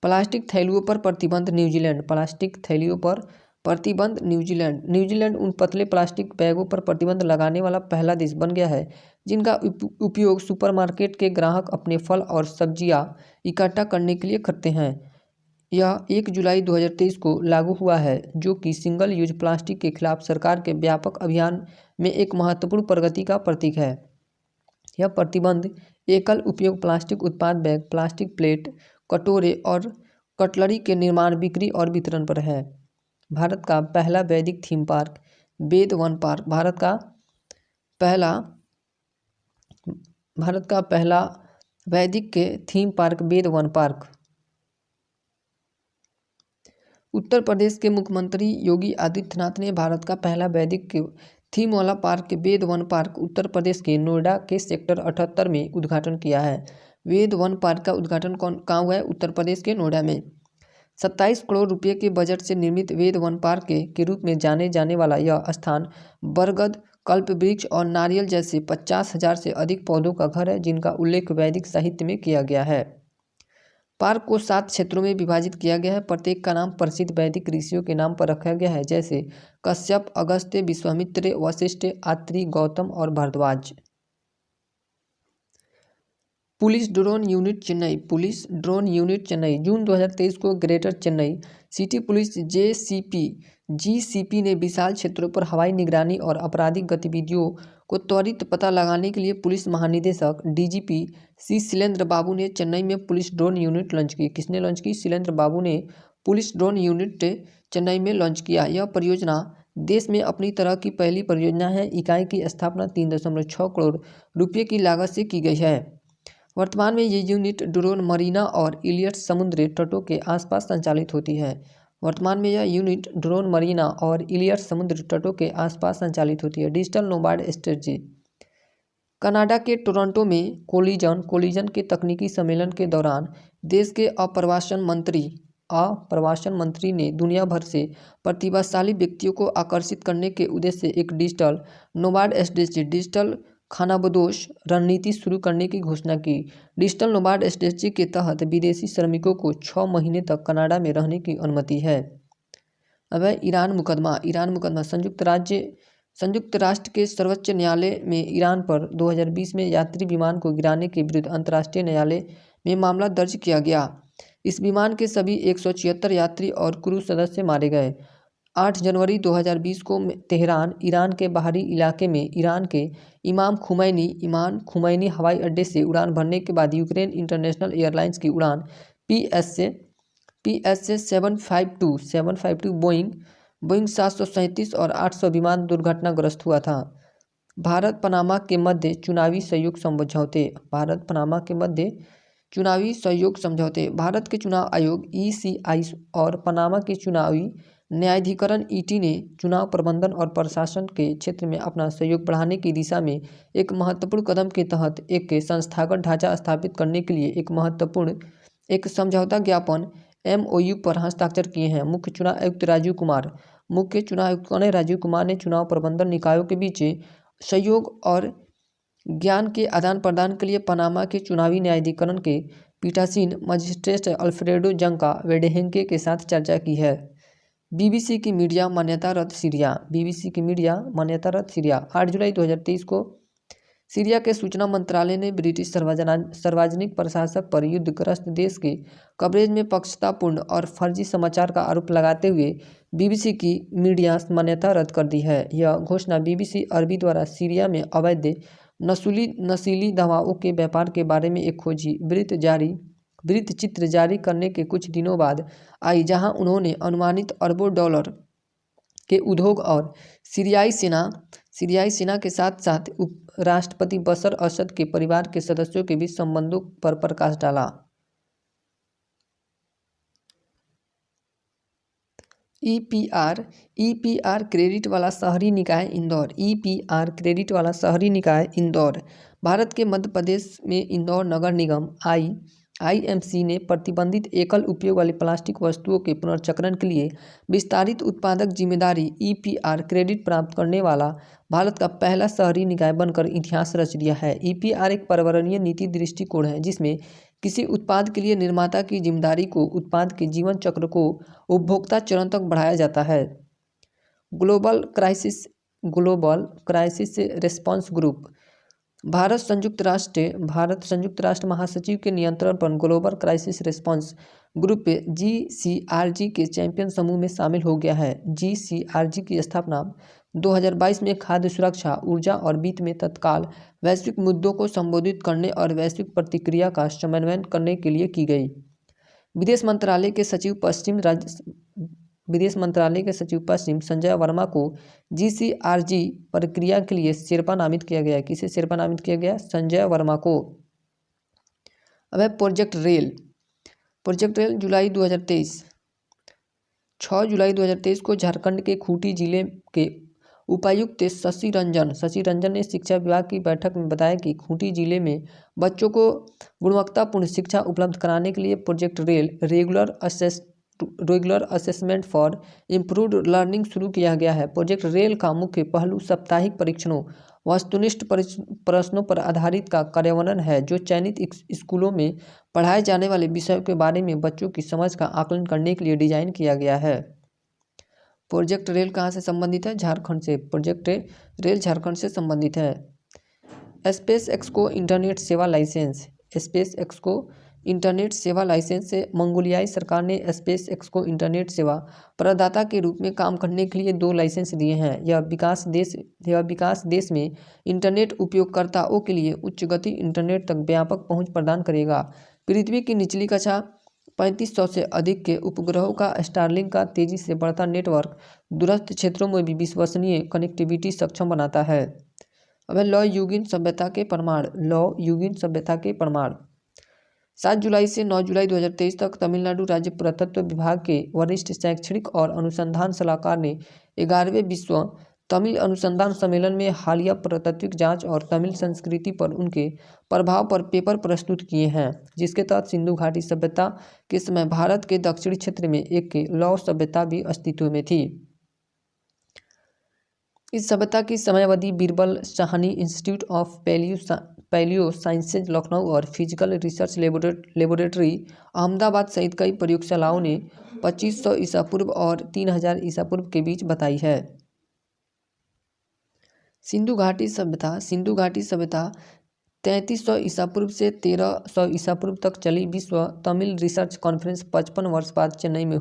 प्लास्टिक थैलियों पर प्रतिबंध न्यूजीलैंड उन पतले प्लास्टिक बैगों पर प्रतिबंध लगाने वाला पहला देश बन गया है जिनका उपयोग सुपरमार्केट के ग्राहक अपने फल और सब्जियां इकट्ठा करने के लिए करते हैं। यह 1 जुलाई 2023 को लागू हुआ है, जो कि सिंगल यूज प्लास्टिक के खिलाफ सरकार के व्यापक अभियान में एक महत्वपूर्ण प्रगति का प्रतीक है। यह प्रतिबंध एकल उपयोग प्लास्टिक उत्पाद बैग, प्लास्टिक प्लेट, कटोरे और कटलरी के निर्माण, बिक्री और वितरण पर है। भारत का पहला वैदिक थीम पार्क वेद वन पार्क भारत का पहला वैदिक के थीम पार्क वेद वन पार्क। उत्तर प्रदेश के मुख्यमंत्री योगी आदित्यनाथ ने भारत का पहला वैदिक के थीम वाला पार्क वेद वन पार्क उत्तर प्रदेश के नोएडा के सेक्टर 78 में उद्घाटन किया है। वेद वन पार्क का उद्घाटन कहाँ हुआ है? उत्तर प्रदेश के नोएडा में। 27 करोड़ रुपये के बजट से निर्मित वेद वन पार्क के रूप में जाने जाने वाला यह स्थान बरगद, कल्प वृक्ष और नारियल जैसे 50,000 से अधिक पौधों का घर है, जिनका उल्लेख वैदिक साहित्य में किया गया है। पार्क को 7 क्षेत्रों में विभाजित किया गया है। प्रत्येक का नाम प्रसिद्ध वैदिक ऋषियों के नाम पर रखा गया है, जैसे कश्यप, अगस्त्य, विश्वामित्र, वशिष्ठ, आत्रि, गौतम और Bharadwaj. Police drone unit Chennai. Police drone unit Chennai जून 2023 को greater Chennai city police GCP ने विशाल क्षेत्रों पर हवाई निगरानी और आपराधिक गतिविधियों को त्वरित पता लगाने के लिए पुलिस महानिदेशक डीजीपी सी शैलेंद्र बाबू ने चेन्नई में पुलिस ड्रोन यूनिट लॉन्च की। किसने लॉन्च की? शैलेंद्र बाबू ने पुलिस ड्रोन यूनिट चेन्नई में लॉन्च किया। यह परियोजना देश में अपनी तरह की पहली परियोजना है। इकाई की स्थापना 3.6 करोड़ रुपये की लागत से की गई है। वर्तमान में ये यूनिट ड्रोन मरीना और इलियट समुद्री तटों के आसपास संचालित होती है। वर्तमान में यह यूनिट ड्रोन मरीना और इलियट समुद्री तटों के आसपास संचालित होती है। Digital nomad strategy. कनाडा के टोरंटो में कोलिजन के तकनीकी सम्मेलन के दौरान देश के अप्रवासन मंत्री ने दुनिया भर से प्रतिभाशाली व्यक्तियों को आकर्षित करने के उद्देश्य से एक डिजिटल नोमैड स्ट्रेटजी डिजिटल खानाबदोश रणनीति शुरू करने की घोषणा की। डिजिटल नोमैड स्ट्रेटजी के तहत विदेशी श्रमिकों को 6 महीने तक कनाडा में रहने की अनुमति है। अब है ईरान मुकदमा। संयुक्त राष्ट्र के सर्वोच्च न्यायालय में ईरान पर 2020 में यात्री विमान को गिराने के विरुद्ध अंतर्राष्ट्रीय न्यायालय में मामला दर्ज किया गया। इस विमान के सभी 176 यात्री और क्रू सदस्य मारे गए। 8 जनवरी 2020 को तेहरान, ईरान के बाहरी इलाके में ईरान के इमाम खुमैनी हवाई अड्डे से उड़ान भरने के बाद यूक्रेन इंटरनेशनल एयरलाइंस की उड़ान PSA 752 बोइंग 737 और 800 विमान दुर्घटनाग्रस्त हुआ था। भारत पनामा के मध्य चुनावी सहयोग समझौते। भारत के चुनाव आयोग ECI और पनामा के चुनावी न्यायाधिकरण ET ने चुनाव प्रबंधन और प्रशासन के क्षेत्र में अपना सहयोग बढ़ाने की दिशा में एक महत्वपूर्ण कदम के तहत एक संस्थागत ढांचा स्थापित करने के लिए एक समझौता ज्ञापन MOU पर हस्ताक्षर किए हैं। मुख्य चुनाव आयुक्त राजीव कुमार ने चुनाव प्रबंधन निकायों के बीच सहयोग और ज्ञान के आदान प्रदान के लिए पनामा के चुनावी न्यायाधिकरण के पीठासीन मजिस्ट्रेट अल्फ्रेडो जंका वेडेहेंके के साथ चर्चा की है। BBC की मीडिया मान्यता रद्द सीरिया। 8 जुलाई 2023 को सीरिया के सूचना मंत्रालय ने ब्रिटिश सार्वजनिक प्रशासक पर युद्धग्रस्त देश के कवरेज में पक्षपातपूर्ण और फर्जी समाचार का आरोप लगाते हुए BBC की मीडिया मान्यता रद्द कर दी है। यह घोषणा BBC अरबी द्वारा सीरिया में अवैध नशीली दवाओं के व्यापार के बारे में एक खोजी वृत्त चित्र जारी करने के कुछ दिनों बाद आई, जहां उन्होंने अनुमानित अरबों डॉलर के उद्योग और सीरियाई सेना के साथ साथ राष्ट्रपति बशर असद के परिवार के सदस्यों के बीच संबंधों पर प्रकाश डाला। EPR क्रेडिट वाला शहरी निकाय इंदौर। भारत के मध्य प्रदेश में इंदौर नगर निगम IMC ने प्रतिबंधित एकल उपयोग वाली प्लास्टिक वस्तुओं के पुनर्चक्रण के लिए विस्तारित उत्पादक जिम्मेदारी EPR क्रेडिट प्राप्त करने वाला भारत का पहला शहरी निकाय बनकर इतिहास रच दिया है। EPR एक पर्यावरणीय नीति दृष्टिकोण है जिसमें किसी उत्पाद के लिए निर्माता की जिम्मेदारी को उत्पाद के जीवन चक्र को उपभोक्ता चरण तक बढ़ाया जाता है। Global crisis response group. Bharat संयुक्त राष्ट्र महासचिव के नियंत्रण पर global crisis response group GCRG के चैंपियन समूह में शामिल हो गया है। GCRG की स्थापना 2022 में खाद्य सुरक्षा, ऊर्जा और वित्त में तत्काल वैश्विक मुद्दों को संबोधित करने और वैश्विक प्रतिक्रिया का समन्वय करने के लिए की गई। विदेश मंत्रालय के सचिव पश्चिम संजय वर्मा को GCRG प्रक्रिया के लिए शेरपा नामित किया गया। किसे शेरपा नामित किया गया? संजय वर्मा को। अब है प्रोजेक्ट रेल। 6 जुलाई 2023 को झारखंड के खूंटी जिले के उपायुक्त शशि रंजन ने शिक्षा विभाग की बैठक में बताया कि खूंटी जिले में बच्चों को गुणवत्तापूर्ण शिक्षा उपलब्ध कराने के लिए project rail regular assessment for improved learning शुरू किया गया है। प्रोजेक्ट रेल का मुख्य पहलू साप्ताहिक परीक्षणों, वस्तुनिष्ठ प्रश्नों पर आधारित का कार्यान्वयन है, जो चयनित स्कूलों में पढ़ाए जाने वाले विषयों के बारे में बच्चों की समझ का आकलन करने के लिए डिजाइन किया गया है। प्रोजेक्ट रेल कहाँ से संबंधित है? झारखंड से। प्रोजेक्ट रेल झारखंड से संबंधित है। स्पेस एक्स को इंटरनेट सेवा लाइसेंस। स्पेस एक्स को इंटरनेट सेवा लाइसेंस से मंगोलियाई सरकार ने स्पेस एक्स को इंटरनेट सेवा प्रदाता के रूप में काम करने के लिए 2 लाइसेंस दिए हैं। यह विकास देश में इंटरनेट उपयोगकर्ताओं के लिए उच्च गति इंटरनेट तक व्यापक पहुंच प्रदान करेगा। पृथ्वी की निचली कक्षा 3500 से अधिक के उपग्रहों का स्टारलिंक का तेजी से बढ़ता नेटवर्क दूरस्थ क्षेत्रों में भी विश्वसनीय कनेक्टिविटी सक्षम बनाता है। अब लौ युगीन सभ्यता के प्रमाण। लौ युगीन सभ्यता के प्रमाण 7 जुलाई से 9 जुलाई 2023 तक तमिलनाडु राज्य पुरातत्व विभाग के वरिष्ठ शैक्षणिक और अनुसंधान सलाहकार ने 11वें विश्व तमिल अनुसंधान सम्मेलन में हालिया पुरातात्विक जांच और तमिल संस्कृति पर उनके प्रभाव पर पेपर प्रस्तुत किए हैं, जिसके तहत सिंधु घाटी सभ्यता के समय भारत के दक्षिणी क्षेत्र में एक लौ सभ्यता भी अस्तित्व में थी। इस सभ्यता की समयावधि Birbal Sahni institute of palaeo sciences Lucknow और फिजिकल रिसर्च लेबोरेटरी अहमदाबाद सहित कई प्रयोगशालाओं ने 2500 ईसा पूर्व और 3000 ईसा पूर्व के बीच बताई है। सिंधु घाटी सभ्यता 3300 ईसा पूर्व से 1300 ईसा पूर्व तक चली। विश्व तमिल रिसर्च कॉन्फ्रेंस 55 वर्ष बाद चेन्नई में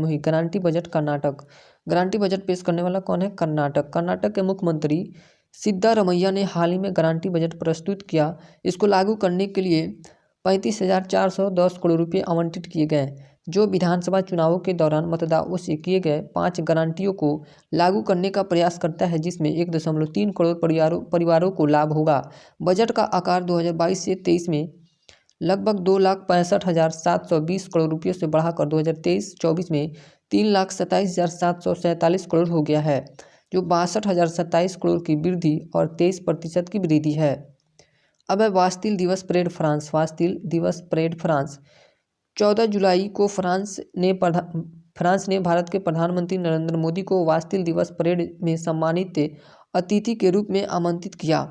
हुई। Guarantee budget Karnataka. Guarantee budget पेश करने वाला कौन है? कर्नाटक के मुख्यमंत्री सिद्धारमैया ने हाल ही में गारंटी बजट प्रस्तुत किया। इसको लागू करने के लिए 35,410 करोड़ रुपये आवंटित किए गए, जो विधानसभा चुनावों के दौरान मतदाताओं से किए गए 5 गारंटियों को लागू करने का प्रयास करता है, जिसमें 1.3 करोड़ परिवारों को लाभ होगा। बजट का आकार 2022 से 23 में लगभग 2,65,720 करोड़ रुपये से बढ़ाकर 2023-24 में 3,27,747 करोड़ हो गया है, जो 62,027 करोड़ की वृद्धि और 23% की वृद्धि है। अब है वास्तिल दिवस परेड फ्रांस। 14 जुलाई को फ्रांस ने भारत के प्रधानमंत्री नरेंद्र मोदी को वास्तिल दिवस परेड में सम्मानित अतिथि के रूप में आमंत्रित किया।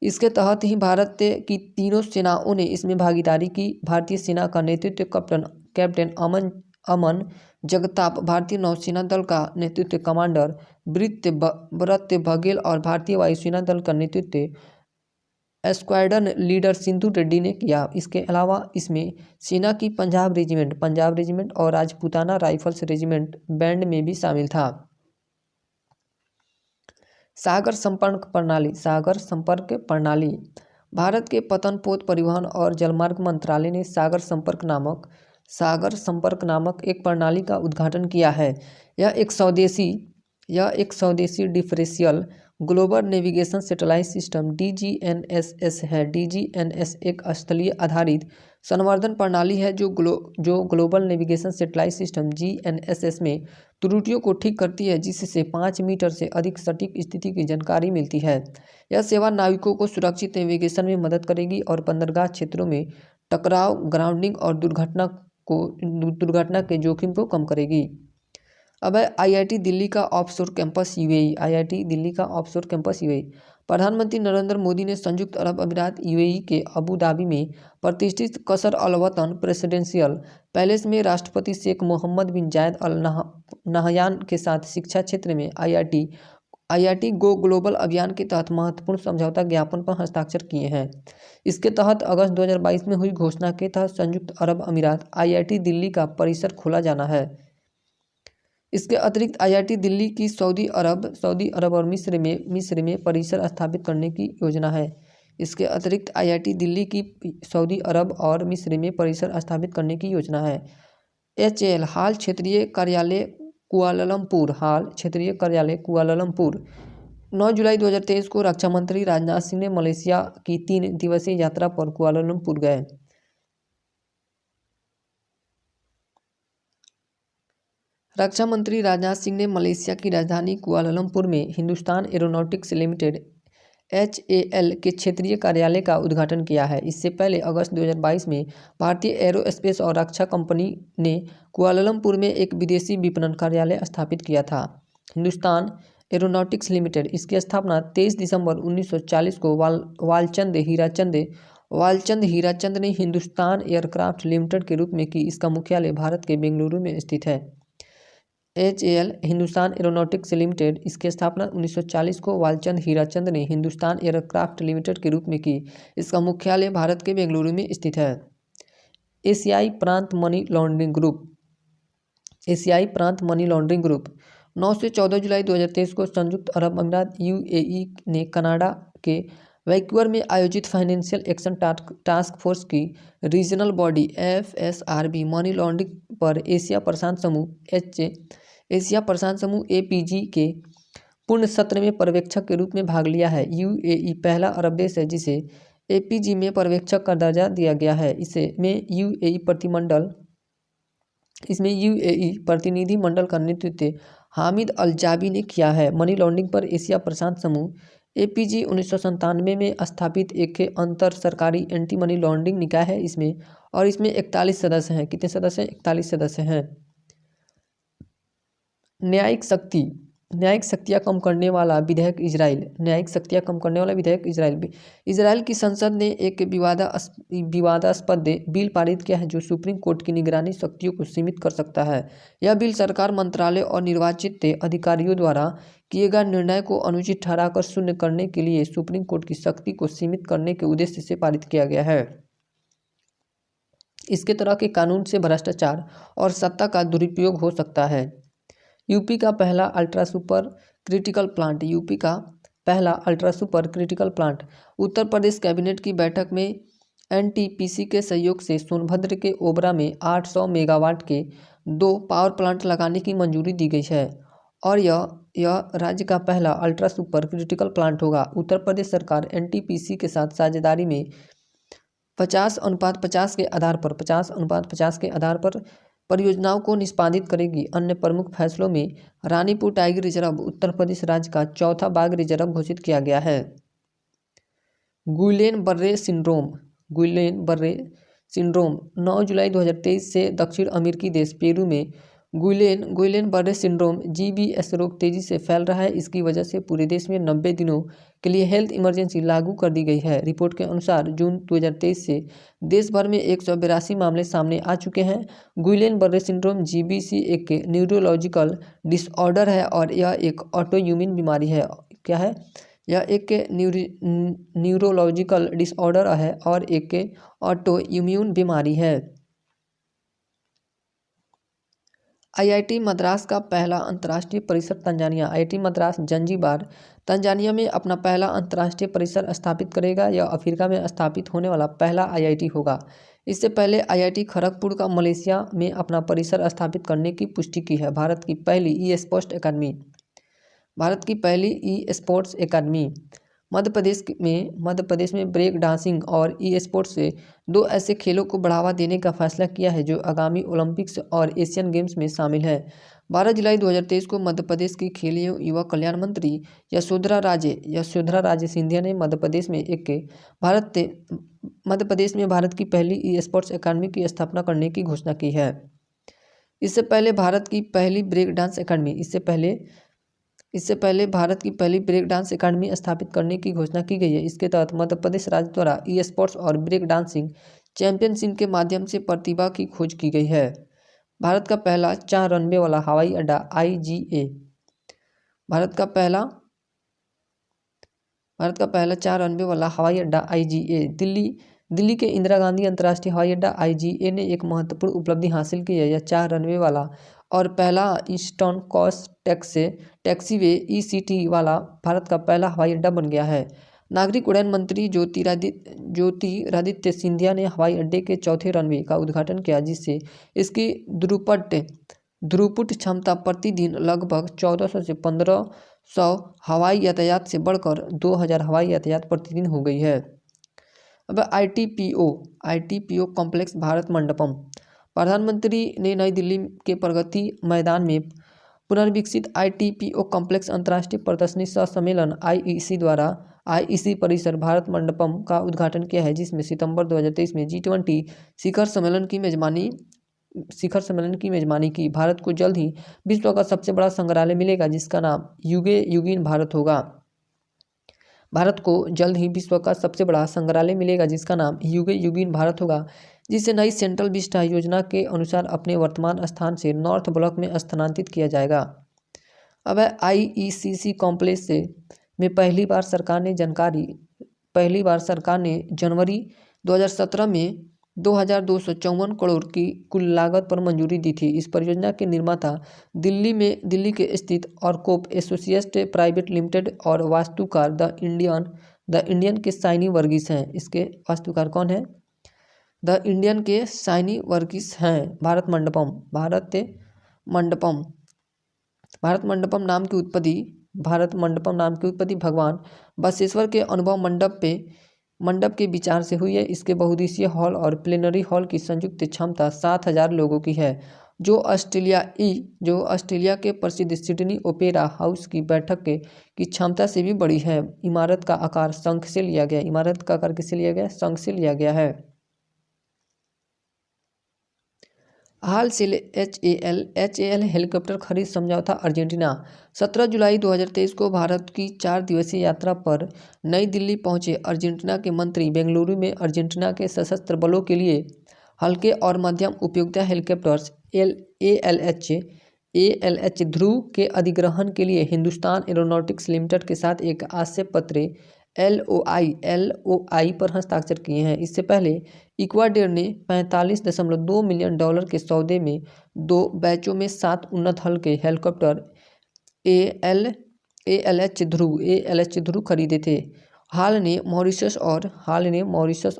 इसके तहत ही भारत की तीनों सेनाओं ने इसमें भागीदारी की। भारतीय सेना का नेतृत्व कैप्टन अमन जगताप, भारतीय नौसेना दल का नेतृत्व कमांडर ब्रत्य बघेल और भारतीय वायुसेना दल का नेतृत्व स्क्वाड्रन लीडर सिंधु रेड्डी ने किया। इसके अलावा इसमें सेना की पंजाब रेजिमेंट और राजपूताना राइफल्स रेजिमेंट बैंड में भी शामिल था। सागर संपर्क प्रणाली। भारत के पतन पोत परिवहन और जलमार्ग मंत्रालय ने सागर संपर्क नामक एक प्रणाली का उद्घाटन किया है। यह एक स्वदेशी differential global navigation satellite system DGNSS है। DGNS एक स्थलीय आधारित संवर्धन प्रणाली है जो global navigation satellite system GNSS में त्रुटियों को ठीक करती है, जिससे 5 मीटर से अधिक सटीक स्थिति की जानकारी मिलती है। यह सेवा नाविकों को सुरक्षित नेविगेशन में मदद करेगी और बंदरगाह क्षेत्रों में टकराव, ग्राउंडिंग और दुर्घटना के जोखिम को कम करेगी। अब है IIT दिल्ली का ऑफशोर कैंपस UAE। प्रधानमंत्री नरेंद्र मोदी ने संयुक्त अरब अमीरात UAE के अबू धाबी में प्रतिष्ठित कसर अल वतन प्रेसिडेंशियल पैलेस में राष्ट्रपति शेख मोहम्मद बिन जायद अल नहयान के साथ शिक्षा क्षेत्र में IIT गो ग्लोबल अभियान के तहत महत्वपूर्ण समझौता ज्ञापन पर हस्ताक्षर किए हैं। इसके तहत अगस्त 2022 में हुई घोषणा के तहत संयुक्त अरब अमीरात IIT दिल्ली का परिसर खोला जाना है। इसके अतिरिक्त IIT दिल्ली की सऊदी अरब और मिस्र में परिसर स्थापित करने की योजना है। HAL हाल क्षेत्रीय कार्यालय कुआलालंपुर। 9 जुलाई 2023 को रक्षा मंत्री राजनाथ सिंह ने मलेशिया की 3 दिवसीय यात्रा पर कुआलालंपुर गए। रक्षा मंत्री राजनाथ सिंह ने मलेशिया की राजधानी कुआलालंपुर में हिंदुस्तान एरोनॉटिक्स लिमिटेड HAL के क्षेत्रीय कार्यालय का उद्घाटन किया है। इससे पहले अगस्त 2022 में भारतीय एरोस्पेस और रक्षा कंपनी ने कुआलालंपुर में एक विदेशी विपणन कार्यालय स्थापित किया था। हिंदुस्तान एरोनॉटिक्स लिमिटेड, इसकी स्थापना 23 दिसंबर 1940 को वालचंद हीराचंद ने हिंदुस्तान एयरक्राफ्ट लिमिटेड के रूप में की। इसका मुख्यालय भारत के बेंगलुरु में स्थित है। HAL हिंदुस्तान एरोनॉटिक्स लिमिटेड, इसकी स्थापना 1940 को वालचंद हीराचंद ने हिंदुस्तान एयरक्राफ्ट लिमिटेड के रूप में की। इसका मुख्यालय भारत के बेंगलुरु में स्थित है। एशियाई प्रांत मनी लॉन्ड्रिंग ग्रुप, एशियाई प्रांत मनी लॉन्ड्रिंग ग्रुप 9 से 14 जुलाई 2023 को संयुक्त अरब अमीरात UAE ने कनाडा के वैंकूवर में आयोजित फाइनेंशियल एक्शन टास्क फोर्स की regional body FSRB money laundering पर एशिया प्रशांत समूह APG के पूर्ण सत्र में पर्यवेक्षक के रूप में भाग लिया है। UAE पहला अरब देश है जिसे APG में पर्यवेक्षक का दर्जा दिया गया है। इसमें UAE प्रतिनिधि मंडल का नेतृत्व हामिद अल जाबी ने किया है। मनी लॉन्ड्रिंग पर एशिया प्रशांत समूह APG 1997 में स्थापित एक अंतर सरकारी एंटी मनी लॉन्ड्रिंग निकाय है। इसमें 41 सदस्य हैं। कितने सदस्य हैं? 41 सदस्य हैं। न्यायिक शक्तियाँ कम करने वाला विधेयक इजराइल, न्यायिक शक्तियाँ कम करने वाला विधेयक इजराइल की संसद ने एक विवादास्पद बिल पारित किया है जो सुप्रीम कोर्ट की निगरानी शक्तियों को सीमित कर सकता है। यह बिल सरकार, मंत्रालय और निर्वाचित अधिकारियों द्वारा किए गए निर्णय को अनुचित ठहराकर शून्य करने के लिए सुप्रीम कोर्ट की शक्ति को सीमित करने के उद्देश्य से पारित किया गया है। इसके तरह के कानून से भ्रष्टाचार और सत्ता का दुरुपयोग हो सकता है। यूपी का पहला ultra super critical plant Uttar Pradesh cabinet की बैठक में NTPC के सहयोग से सोनभद्र के ओबरा में 800 मेगावाट के 2 पावर प्लांट लगाने की मंजूरी दी गई है और यह राज्य का पहला अल्ट्रा सुपर क्रिटिकल प्लांट होगा। उत्तर प्रदेश सरकार NTPC के साथ साझेदारी में 50:50 के आधार पर परियोजनाओं को निष्पादित करेगी। अन्य प्रमुख फैसलों में रानीपुर टाइगर रिजर्व उत्तर प्रदेश राज्य का चौथा बाघ रिजर्व घोषित किया गया है। गुइलेन बर्रे सिंड्रोम 9 जुलाई 2023 से दक्षिण अमेरिकी देश पेरू में गुइलेन बर्रे सिंड्रोम GBS रोग तेजी से फैल रहा है। इसकी वजह से पूरे देश में 90 दिनों के लिए हेल्थ इमरजेंसी लागू कर दी गई है। रिपोर्ट के अनुसार जून 2023 से देश भर में 182 मामले सामने आ चुके हैं। गुइलेन बर्रे सिंड्रोम GBS एक न्यूरोलॉजिकल डिसऑर्डर है और यह एक ऑटोइम्यून बीमारी है। क्या है? यह एक न्यूरोलॉजिकल डिसऑर्डर है और एक ऑटोइम्यून बीमारी है। IIT मद्रास का पहला अंतर्राष्ट्रीय परिसर Tanzania, IIT Madras Zanzibar Tanzania में अपना पहला अंतर्राष्ट्रीय परिसर स्थापित करेगा। यह अफ्रीका में स्थापित होने वाला पहला IIT होगा। इससे पहले IIT खड़गपुर का मलेशिया में अपना परिसर स्थापित करने की पुष्टि की है। भारत की पहली e sports academy Madhya Pradesh में ब्रेक डांसिंग और ई स्पोर्ट्स से 2 ऐसे खेलों को बढ़ावा देने का फैसला किया है जो आगामी ओलंपिक्स और एशियन गेम्स में शामिल है। 12 जुलाई 2023 को मध्य प्रदेश की खेल एवं युवा कल्याण मंत्री यशोधरा राजे सिंधिया ने मध्य प्रदेश में भारत की पहली ई स्पोर्ट्स एकेडमी की स्थापना करने की घोषणा की है। इससे पहले भारत की पहली ब्रेक डांस एकेडमी स्थापित करने की घोषणा की गई है। इसके तहत मध्य प्रदेश राज्य द्वारा ई स्पोर्ट्स और ब्रेक डांसिंग चैंपियनशिप के माध्यम से प्रतिभा की खोज की गई है। भारत का पहला 4 रनवे वाला हवाई अड्डा IGA दिल्ली के इंदिरा गांधी अंतर्राष्ट्रीय हवाई अड्डा IGA ने एक महत्वपूर्ण उपलब्धि हासिल की है। यह 4 रनवे वाला और पहला ईस्टर्न कोस्ट टैक्सीवे ECT वाला भारत का पहला हवाई अड्डा बन गया है। नागरिक उड्डयन मंत्री ज्योतिरादित्य सिंधिया ने हवाई अड्डे के चौथे रनवे का उद्घाटन किया, जिससे इसकी थ्रूपुट क्षमता प्रतिदिन लगभग 1400 से 1500 हवाई यातायात से बढ़कर 2000 हवाई यातायात प्रतिदिन हो गई है। अब ITPO कॉम्प्लेक्स भारत मंडपम, प्रधानमंत्री ने नई दिल्ली के प्रगति मैदान में पुनर्विकसित ITPO कॉम्प्लेक्स अंतर्राष्ट्रीय प्रदर्शनी सह सम्मेलन IEC परिसर भारत मंडपम का उद्घाटन किया है, जिसमें सितंबर 2023 में G20 शिखर सम्मेलन की मेजबानी की। भारत को जल्द ही विश्व का सबसे बड़ा संग्रहालय मिलेगा, जिसका नाम युगीन भारत होगा। भारत को जल्द ही विश्व का सबसे बड़ा संग्रहालय मिलेगा, जिसका नाम युगीन भारत होगा। जिसे नई सेंट्रल विस्टा योजना के अनुसार अपने वर्तमान स्थान से नॉर्थ ब्लॉक में स्थानांतरित किया जाएगा। अब है IECC कॉम्प्लेक्स से में पहली बार सरकार ने जनवरी 2017 में 2254 करोड़ की कुल लागत पर मंजूरी दी थी। इस परियोजना के निर्माता दिल्ली के स्थित ऑर्कोप एसोसिएट्स प्राइवेट लिमिटेड और वास्तुकार द इंडियन के साइनी वर्गीस हैं। इसके वास्तुकार कौन है? द इंडियन के साइनी वर्गीस हैं। भारत मंडपम नाम की उत्पत्ति भगवान बसवेश्वर के अनुभव मंडप के विचार से हुई है। इसके बहुउद्देशीय हॉल और प्लेनरी हॉल की संयुक्त क्षमता 7000 लोगों की है, जो ऑस्ट्रेलिया के प्रसिद्ध सिडनी ओपेरा हाउस की बैठक की क्षमता से भी बड़ी है। इमारत का आकार शंख से लिया गया। इमारत का आकार किससे लिया गया? शंख से लिया गया है। हाल से HAL हेलीकॉप्टर खरीद समझौता अर्जेंटीना। 17 जुलाई 2023 को भारत की 4 दिवसीय यात्रा पर नई दिल्ली पहुंचे अर्जेंटीना के मंत्री बेंगलुरु में अर्जेंटीना के सशस्त्र बलों के लिए हल्के और मध्यम उपयोगिता हेलीकॉप्टर्स ALH ध्रुव के अधिग्रहण के लिए हिंदुस्तान एरोनॉटिक्स लिमिटेड के साथ एक आशय पत्र LOI पर हस्ताक्षर किए हैं। इससे पहले इक्वाडोर ने $45.2 मिलियन के सौदे में 2 बैचों में 7 उन्नत हल्के हेलीकॉप्टर ALH ध्रुव खरीदे थे। हाल ने मॉरिशस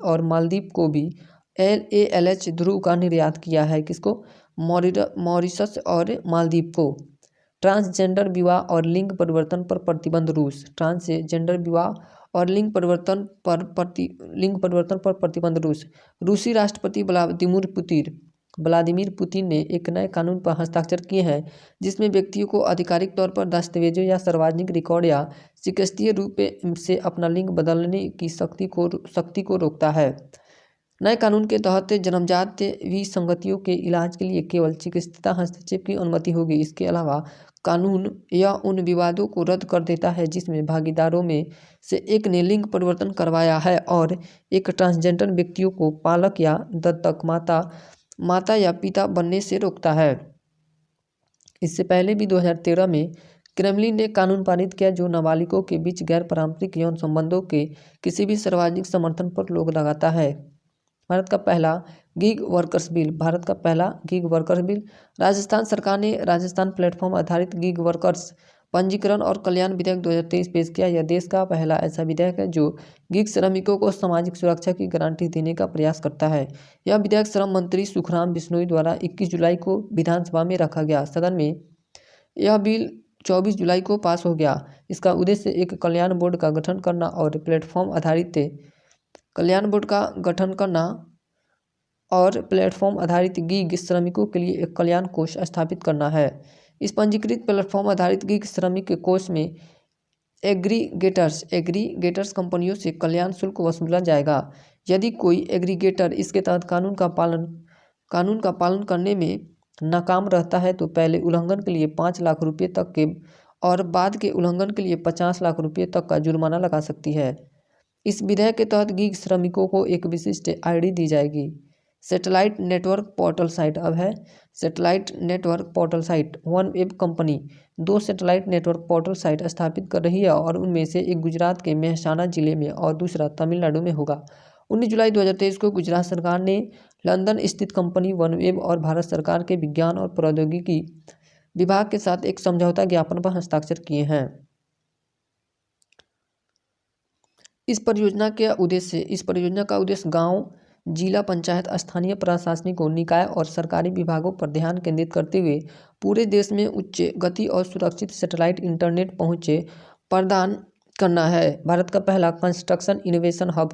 और मालदीव को भी ALH ध्रुव का निर्यात किया है। किसको? मॉरिशस और मालदीव को। ट्रांसजेंडर विवाह और लिंग परिवर्तन पर प्रतिबंध रूस। ट्रांसजेंडर विवाह और लिंग परिवर्तन पर प्रतिबंध रूस। रूसी राष्ट्रपति व्लादिमीर पुतिन ने एक नए कानून पर हस्ताक्षर किए हैं, जिसमें व्यक्तियों को आधिकारिक तौर पर दस्तावेजों या सार्वजनिक रिकॉर्ड या चिकित्सीय रूप से अपना लिंग बदलने की शक्ति को रोकता है। नए कानून के तहत जन्मजात विसंगतियों के इलाज के लिए केवल चिकित्सा हस्तक्षेप की अनुमति होगी। इसके अलावा कानून यह उन विवादों को रद्द कर देता है जिसमें भागीदारों में से एक ने लिंग परिवर्तन करवाया है और एक ट्रांसजेंडर व्यक्तियों को पालक या दत्तक माता या पिता बनने से रोकता है। इससे पहले भी 2013 में क्रेमलिन ने कानून पारित किया जो नाबालिगों के बीच गैर पारंपरिक यौन संबंधों के किसी भी सार्वजनिक समर्थन पर रोक लगाता है। भारत का पहला गिग वर्कर्स बिल। राजस्थान सरकार ने राजस्थान प्लेटफॉर्म आधारित गिग वर्कर्स पंजीकरण और कल्याण विधेयक 2023 पेश किया। यह देश का पहला ऐसा विधेयक है जो गिग श्रमिकों को सामाजिक सुरक्षा की गारंटी देने का प्रयास करता है। यह विधेयक श्रम मंत्री सुखराम बिश्नोई द्वारा 21 जुलाई को विधानसभा में रखा गया। सदन में यह बिल 24 जुलाई को पास हो गया। इसका उद्देश्य एक कल्याण बोर्ड का गठन करना और प्लेटफॉर्म आधारित गिग श्रमिकों के लिए एक कल्याण कोष स्थापित करना है। इस पंजीकृत प्लेटफॉर्म आधारित गिग श्रमिक कोष में एग्रीगेटर्स कंपनियों से कल्याण शुल्क वसूला जाएगा। यदि कोई एग्रीगेटर इसके तहत कानून का पालन करने में नाकाम रहता है तो पहले उल्लंघन के लिए 5 लाख रुपये तक के और बाद के उल्लंघन के लिए 50 लाख रुपये तक का जुर्माना लगा सकती है। इस विधेयक के तहत गिग श्रमिकों को एक विशिष्ट ID दी जाएगी। Satellite network portal site OneWeb company 2 satellite network portal site स्थापित कर रही है और उनमें से एक गुजरात के मेहसाणा जिले में और दूसरा तमिलनाडु में होगा। 19 जुलाई 2023 को गुजरात सरकार ने लंदन स्थित कंपनी OneWeb और भारत सरकार के विज्ञान और प्रौद्योगिकी विभाग के साथ एक समझौता ज्ञापन पर हस्ताक्षर किए हैं। इस परियोजना का उद्देश्य गांव, जिला पंचायत, स्थानीय प्रशासनिक निकाय और सरकारी विभागों पर ध्यान केंद्रित करते हुए पूरे देश में उच्च गति और सुरक्षित सैटेलाइट इंटरनेट पहुंच प्रदान करना है। भारत का पहला construction innovation hub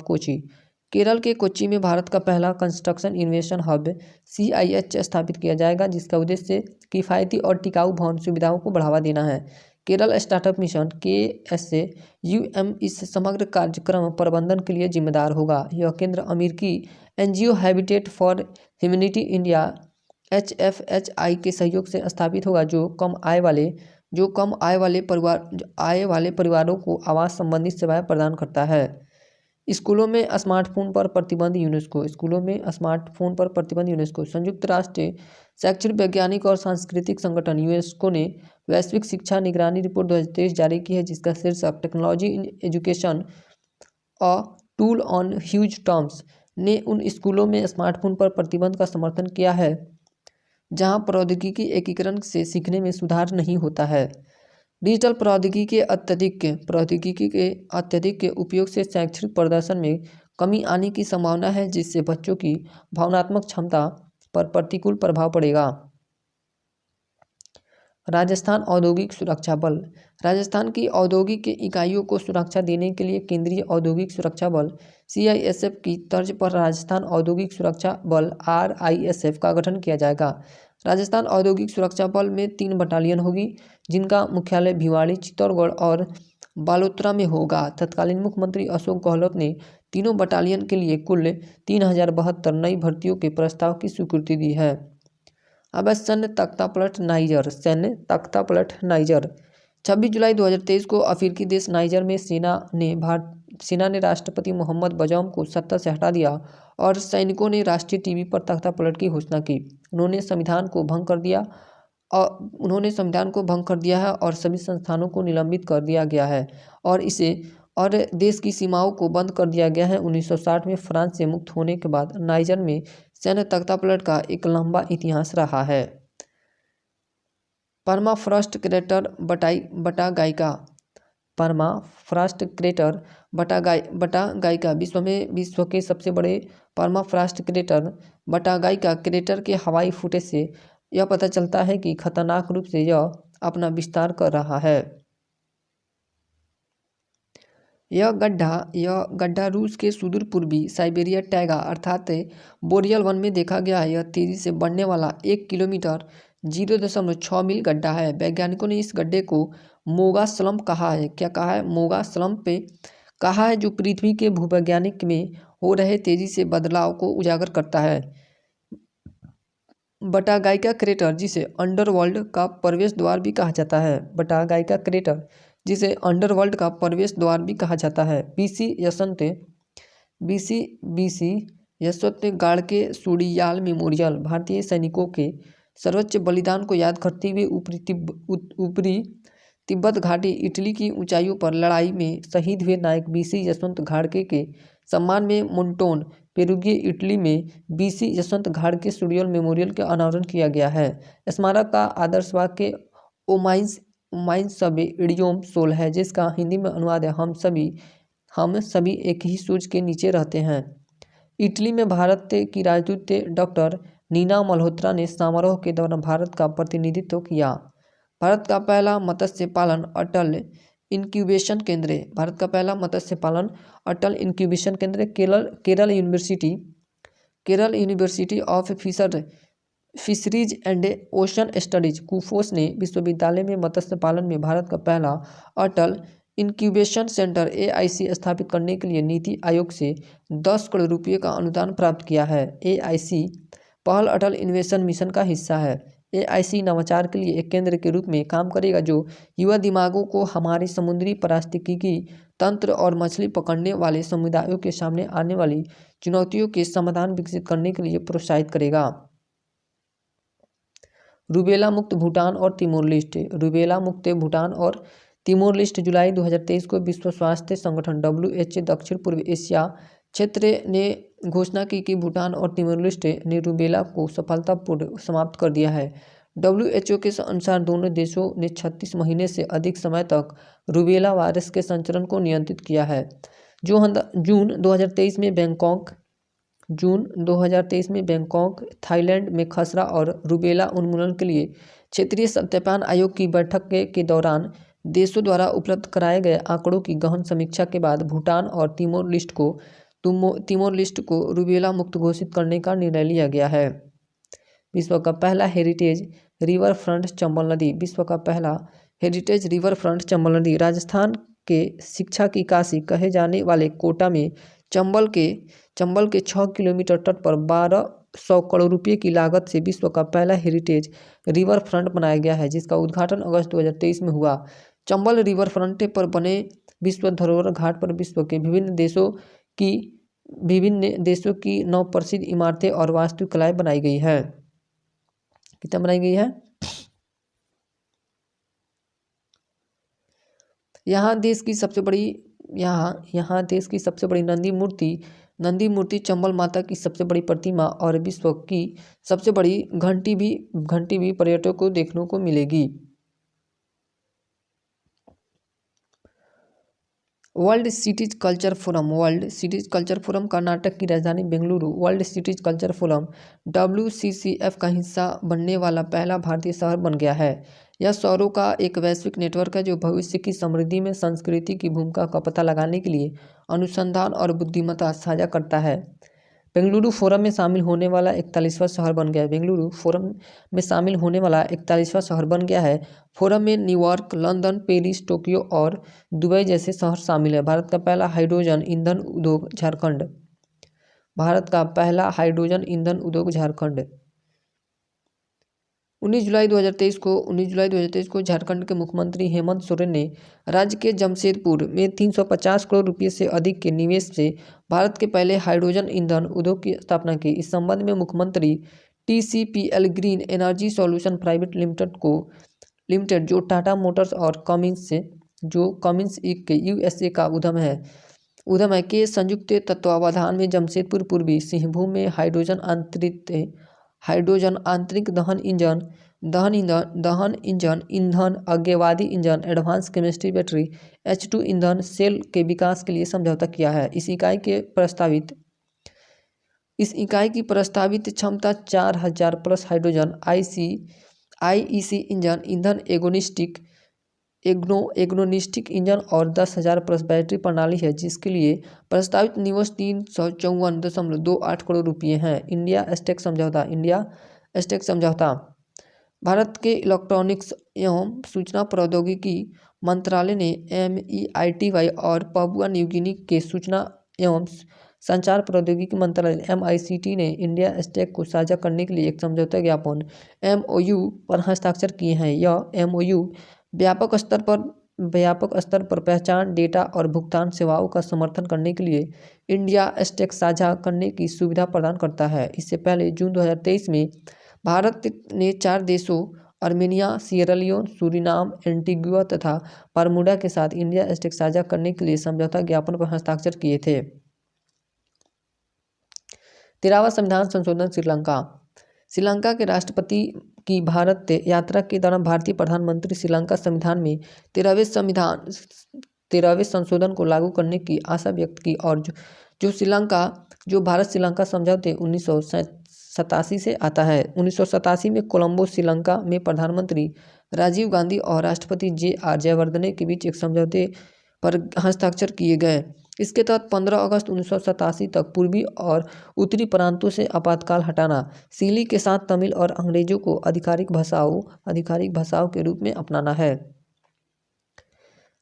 Kochi. Kerala के कोच्चि में भारत का पहला कंस्ट्रक्शन इनोवेशन हब CIH स्थापित किया जाएगा, जिसका उद्देश्य किफ़ायती और टिकाऊ भवन सुविधाओं को बढ़ावा देना है। केरल स्टार्टअप मिशन KSAUM इस समग्र कार्यक्रम प्रबंधन के लिए जिम्मेदार होगा। यह केंद्र अमेरिकी NGO habitat for humanity India HFHI के सहयोग से स्थापित होगा, जो कम आय वाले परिवारों को आवास संबंधी सेवाएं प्रदान करता है। स्कूलों में स्मार्टफोन पर प्रतिबंध यूनेस्को। स्कूलों में स्मार्टफोन पर प्रतिबंध यूनेस्को। संयुक्त राष्ट्र शैक्षणिक वैज्ञानिक और सांस्कृतिक संगठन यूनेस्को ने वैश्विक शिक्षा निगरानी रिपोर्ट 2023 जारी की है, जिसका शीर्षक technology in education a tool on huge terms ने उन स्कूलों में स्मार्टफोन पर प्रतिबंध का समर्थन किया है जहां प्रौद्योगिकी एकीकरण से सीखने में सुधार नहीं होता है। डिजिटल प्रौद्योगिकी के अत्यधिक उपयोग से शैक्षणिक प्रदर्शन में कमी आने की संभावना है, जिससे बच्चों की भावनात्मक क्षमता पर प्रतिकूल प्रभाव पड़ेगा। राजस्थान औद्योगिक सुरक्षा बल। राजस्थान की औद्योगिक इकाइयों को सुरक्षा देने के लिए केंद्रीय औद्योगिक सुरक्षा बल CISF की तर्ज पर राजस्थान औद्योगिक सुरक्षा बल RISF का गठन किया जाएगा। राजस्थान औद्योगिक सुरक्षा बल में 3 बटालियन होगी, जिनका मुख्यालय भिवाड़ी, चित्तौड़गढ़ और बालोतरा में होगा। तत्कालीन मुख्यमंत्री अशोक गहलोत ने तीनों बटालियन के लिए कुल 3072 नई भर्तियों के प्रस्ताव की स्वीकृति दी है। अब सैन्य तख्तापलट नाइजर। सैन्य तख्तापलट नाइजर। 26 जुलाई 2023 को अफ्रीकी देश नाइजर में सेना ने राष्ट्रपति मोहम्मद बजौम को सत्ता से हटा दिया और सैनिकों ने राष्ट्रीय टीवी पर तख्तापलट की घोषणा की। उन्होंने संविधान को भंग कर दिया है और सभी संस्थानों को निलंबित कर दिया गया है और देश की सीमाओं को बंद कर दिया गया है। 1960 में फ्रांस से मुक्त होने के बाद नाइजर में सैन्य तख्तापलट का एक लंबा इतिहास रहा है। Permafrost crater Batagaika. Permafrost crater Batagaika विश्व के सबसे बड़े परमाफ्रॉस्ट क्रेटर बटागाइका क्रेटर के हवाई फुटेज से यह पता चलता है कि खतरनाक रूप से यह अपना विस्तार कर रहा है। यह गड्ढा रूस के सुदूर पूर्वी साइबेरिया टैगा अर्थात बोरियल वन में देखा गया है। यह तेजी से बढ़ने वाला 1 किलोमीटर 0.6 मील गड्ढा है। वैज्ञानिकों ने इस गड्ढे को मोगा स्लम्प कहा है। क्या कहा है? मोगा स्लम्प पे कहा है, जो पृथ्वी के भूवैज्ञानिक में हो रहे तेजी से बदलाव को उजागर करता है। बटागाइका क्रेटर, जिसे अंडरवर्ल्ड का प्रवेश द्वार भी कहा जाता है, बटागाइका क्रेटर जिसे अंडरवर्ल्ड का प्रवेश द्वार भी कहा जाता है, बीसी यशवंत गाड़के सुडियाल मेमोरियल भारतीय सैनिकों के सर्वोच्च बलिदान को याद करते हुए ऊपरी तिब्बत घाटी इटली की ऊंचाइयों पर लड़ाई में शहीद हुए नायक बीसी यशवंत घाड़के के सम्मान में मोन्टोन पेरुगिए इटली में बीसी यशवंत घाड़के सुडियाल मेमोरियल का अनावरण किया गया है। स्मारक का आदर्श वाक्य ओमाइंस सबे इडियोम सोल है, जिसका हिंदी में अनुवाद है, हम सभी एक ही सूरज के नीचे रहते हैं। इटली में भारत की राजदूत डॉक्टर नीना मल्होत्रा ने समारोह के दौरान भारत का प्रतिनिधित्व किया। भारत का पहला मत्स्य पालन अटल इंक्यूबेशन केंद्र Kerala university of fisheries and ocean studies KUFOS ने विश्वविद्यालय में मत्स्य पालन में भारत का पहला अटल इंक्यूबेशन सेंटर AIC स्थापित करने के लिए नीति आयोग से 10 करोड़ रुपये का अनुदान प्राप्त किया है। AIC पहल अटल इनोवेशन मिशन का हिस्सा है। AIC नवाचार के लिए एक केंद्र के रूप में काम करेगा, जो युवा दिमागों को हमारे समुद्री पारिस्थितिकी तंत्र और मछली पकड़ने वाले समुदायों के सामने आने वाली चुनौतियों के समाधान विकसित करने के लिए प्रोत्साहित करेगा। रूबेला मुक्त भूटान और तिमोर लिस्ट। रूबेला मुक्त भूटान और तिमोर लिस्ट। जुलाई 2023 को विश्व स्वास्थ्य संगठन WHO दक्षिण पूर्व एशिया क्षेत्र ने घोषणा की कि भूटान और तिमोर लिस्ट ने रूबेला को सफलतापूर्वक समाप्त कर दिया है। WHO के अनुसार दोनों देशों ने 36 महीने से अधिक समय तक रूबेला वायरस के संचरण को नियंत्रित किया है। जून 2023 में बैंकॉक थाईलैंड में खसरा और रूबेला उन्मूलन के लिए क्षेत्रीय सत्यापन आयोग की बैठक के दौरान देशों द्वारा उपलब्ध कराए गए आंकड़ों की गहन समीक्षा के बाद भूटान और तिमोर लिस्ट को रूबेला मुक्त घोषित करने का निर्णय लिया गया है। विश्व का पहला हेरिटेज रिवर फ्रंट चंबल नदी। विश्व का पहला हेरिटेज रिवर फ्रंट चंबल नदी। राजस्थान के शिक्षा की काशी कहे जाने वाले कोटा में चंबल के 6 किलोमीटर तट पर 1200 करोड़ रुपये की लागत से विश्व का पहला हेरिटेज रिवर फ्रंट बनाया गया है, जिसका उद्घाटन अगस्त 2023 में हुआ। चंबल रिवर फ्रंट पर बने विश्व धरोहर घाट पर विश्व के विभिन्न देशों की विभिन्न देशों की 9 प्रसिद्ध इमारतें और वास्तुकलाएं बनाई गई है। कितना बनाई गई है? यहाँ देश की सबसे बड़ी यहाँ देश की सबसे बड़ी नंदी मूर्ति चंबल माता की सबसे बड़ी प्रतिमा और विश्व की सबसे बड़ी घंटी भी पर्यटकों को देखने को मिलेगी। World cities culture forum Karnataka की राजधानी Bengaluru world cities culture forum WCCF का हिस्सा बनने वाला पहला भारतीय शहर बन गया है। यह शहरों का एक वैश्विक नेटवर्क है जो भविष्य की समृद्धि में संस्कृति की भूमिका का पता लगाने के लिए अनुसंधान और बुद्धिमत्ता साझा करता है। बेंगलुरु फोरम में शामिल होने वाला 41वां शहर बन गया है। बेंगलुरु फोरम में शामिल होने वाला 41वां शहर बन गया है। फोरम में न्यूयॉर्क, लंदन, पेरिस, टोक्यो और दुबई जैसे शहर शामिल है। भारत का पहला हाइड्रोजन ईंधन उद्योग झारखंड। भारत का पहला हाइड्रोजन ईंधन उद्योग झारखंड। 19 जुलाई 2023 को झारखंड के मुख्यमंत्री हेमंत सोरेन ने राज्य के जमशेदपुर में 350 करोड़ रुपये से अधिक के निवेश से भारत के पहले हाइड्रोजन ईंधन उद्योग की स्थापना की। इस संबंध में मुख्यमंत्री TCPL green energy solution private limited जो टाटा मोटर्स और कमिंस के USA का उद्यम है के संयुक्त तत्वावधान में जमशेदपुर पूर्वी सिंहभूम में हाइड्रोजन आंतरिक दहन इंजन, ईंधन अज्ञेयवादी engine, advance chemistry battery, H2 ईंधन सेल के विकास के लिए समझौता किया है। इस इकाई की प्रस्तावित क्षमता 4000 प्लस हाइड्रोजन IEC इंजन, ईंधन एग्नोस्टिक इंजन और 10,000 प्लस बैटरी प्रणाली है, जिसके लिए प्रस्तावित निवेश 354.28 करोड़ रुपये हैं। इंडिया स्टेक समझौता भारत के इलेक्ट्रॉनिक्स एवं सूचना प्रौद्योगिकी मंत्रालय ने MEITY और पापुआ न्यू गिनी के सूचना एवं संचार प्रौद्योगिकी मंत्रालय MICT ने इंडिया स्टेक को साझा करने के लिए एक समझौता ज्ञापन MOU पर हस्ताक्षर किए हैं। यह MOU व्यापक स्तर पर पहचान, डेटा और भुगतान सेवाओं का समर्थन करने के लिए इंडिया स्टेक साझा करने की सुविधा प्रदान करता है। इससे पहले जून 2023 में भारत ने 4 देशों Armenia, Sierra Leone, Suriname, Antigua तथा बरमूडा के साथ इंडिया स्टेक साझा करने के लिए समझौता ज्ञापन पर हस्ताक्षर किए थे। 13वां संविधान संशोधन श्रीलंका के राष्ट्रपति की भारत यात्रा के दौरान भारतीय प्रधानमंत्री श्रीलंका संविधान में 13वें संशोधन को लागू करने की आशा व्यक्त की और जो भारत श्रीलंका समझौते 1987 से आता है। 1987 में कोलंबो श्रीलंका में प्रधानमंत्री राजीव गांधी और राष्ट्रपति JR जयवर्धने के बीच एक समझौते पर हस्ताक्षर किए गए। इसके तहत 15 अगस्त 1987 तक पूर्वी और उत्तरी प्रांतों से आपातकाल हटाना, सिली के साथ तमिल और अंग्रेजों को आधिकारिक भाषाओं के रूप में अपनाना है।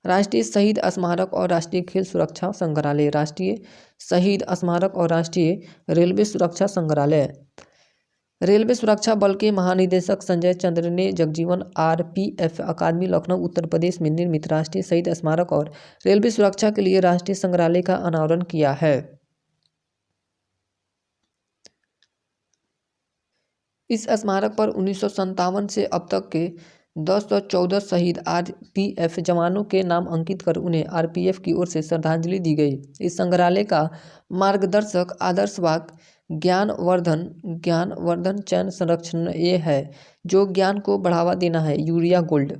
राष्ट्रीय शहीद स्मारक और राष्ट्रीय खेल सुरक्षा संग्रहालय, राष्ट्रीय शहीद स्मारक और राष्ट्रीय रेलवे सुरक्षा संग्रहालय। रेलवे सुरक्षा बल के महानिदेशक संजय चंद्र ने जगजीवन RPF अकादमी लखनऊ उत्तर प्रदेश में निर्मित राष्ट्रीय शहीद स्मारक और रेलवे सुरक्षा के लिए राष्ट्रीय संग्रहालय का अनावरण किया है। इस स्मारक पर 1957 से अब तक के 1014 शहीद RPF जवानों के नाम अंकित कर उन्हें RPF की ओर से श्रद्धांजलि दी गई। इस संग्रहालय का मार्गदर्शक आदर्श वाक्य ज्ञानवर्धन चयन संरक्षण ये है, जो ज्ञान को बढ़ावा देना है। Urea gold.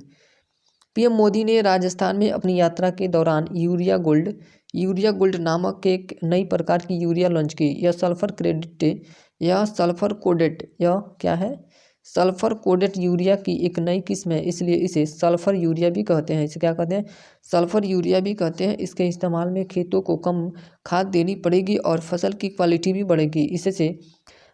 PM मोदी ने राजस्थान में अपनी यात्रा के दौरान यूरिया गोल्ड नामक एक नई प्रकार की यूरिया लॉन्च की। यह सल्फर कोडेट यूरिया की एक नई किस्म है, इसलिए इसे सल्फर यूरिया भी कहते हैं। इसे क्या कहते हैं? सल्फर यूरिया भी कहते हैं। इसके इस्तेमाल में खेतों को कम खाद देनी पड़ेगी और फसल की क्वालिटी भी बढ़ेगी। इससे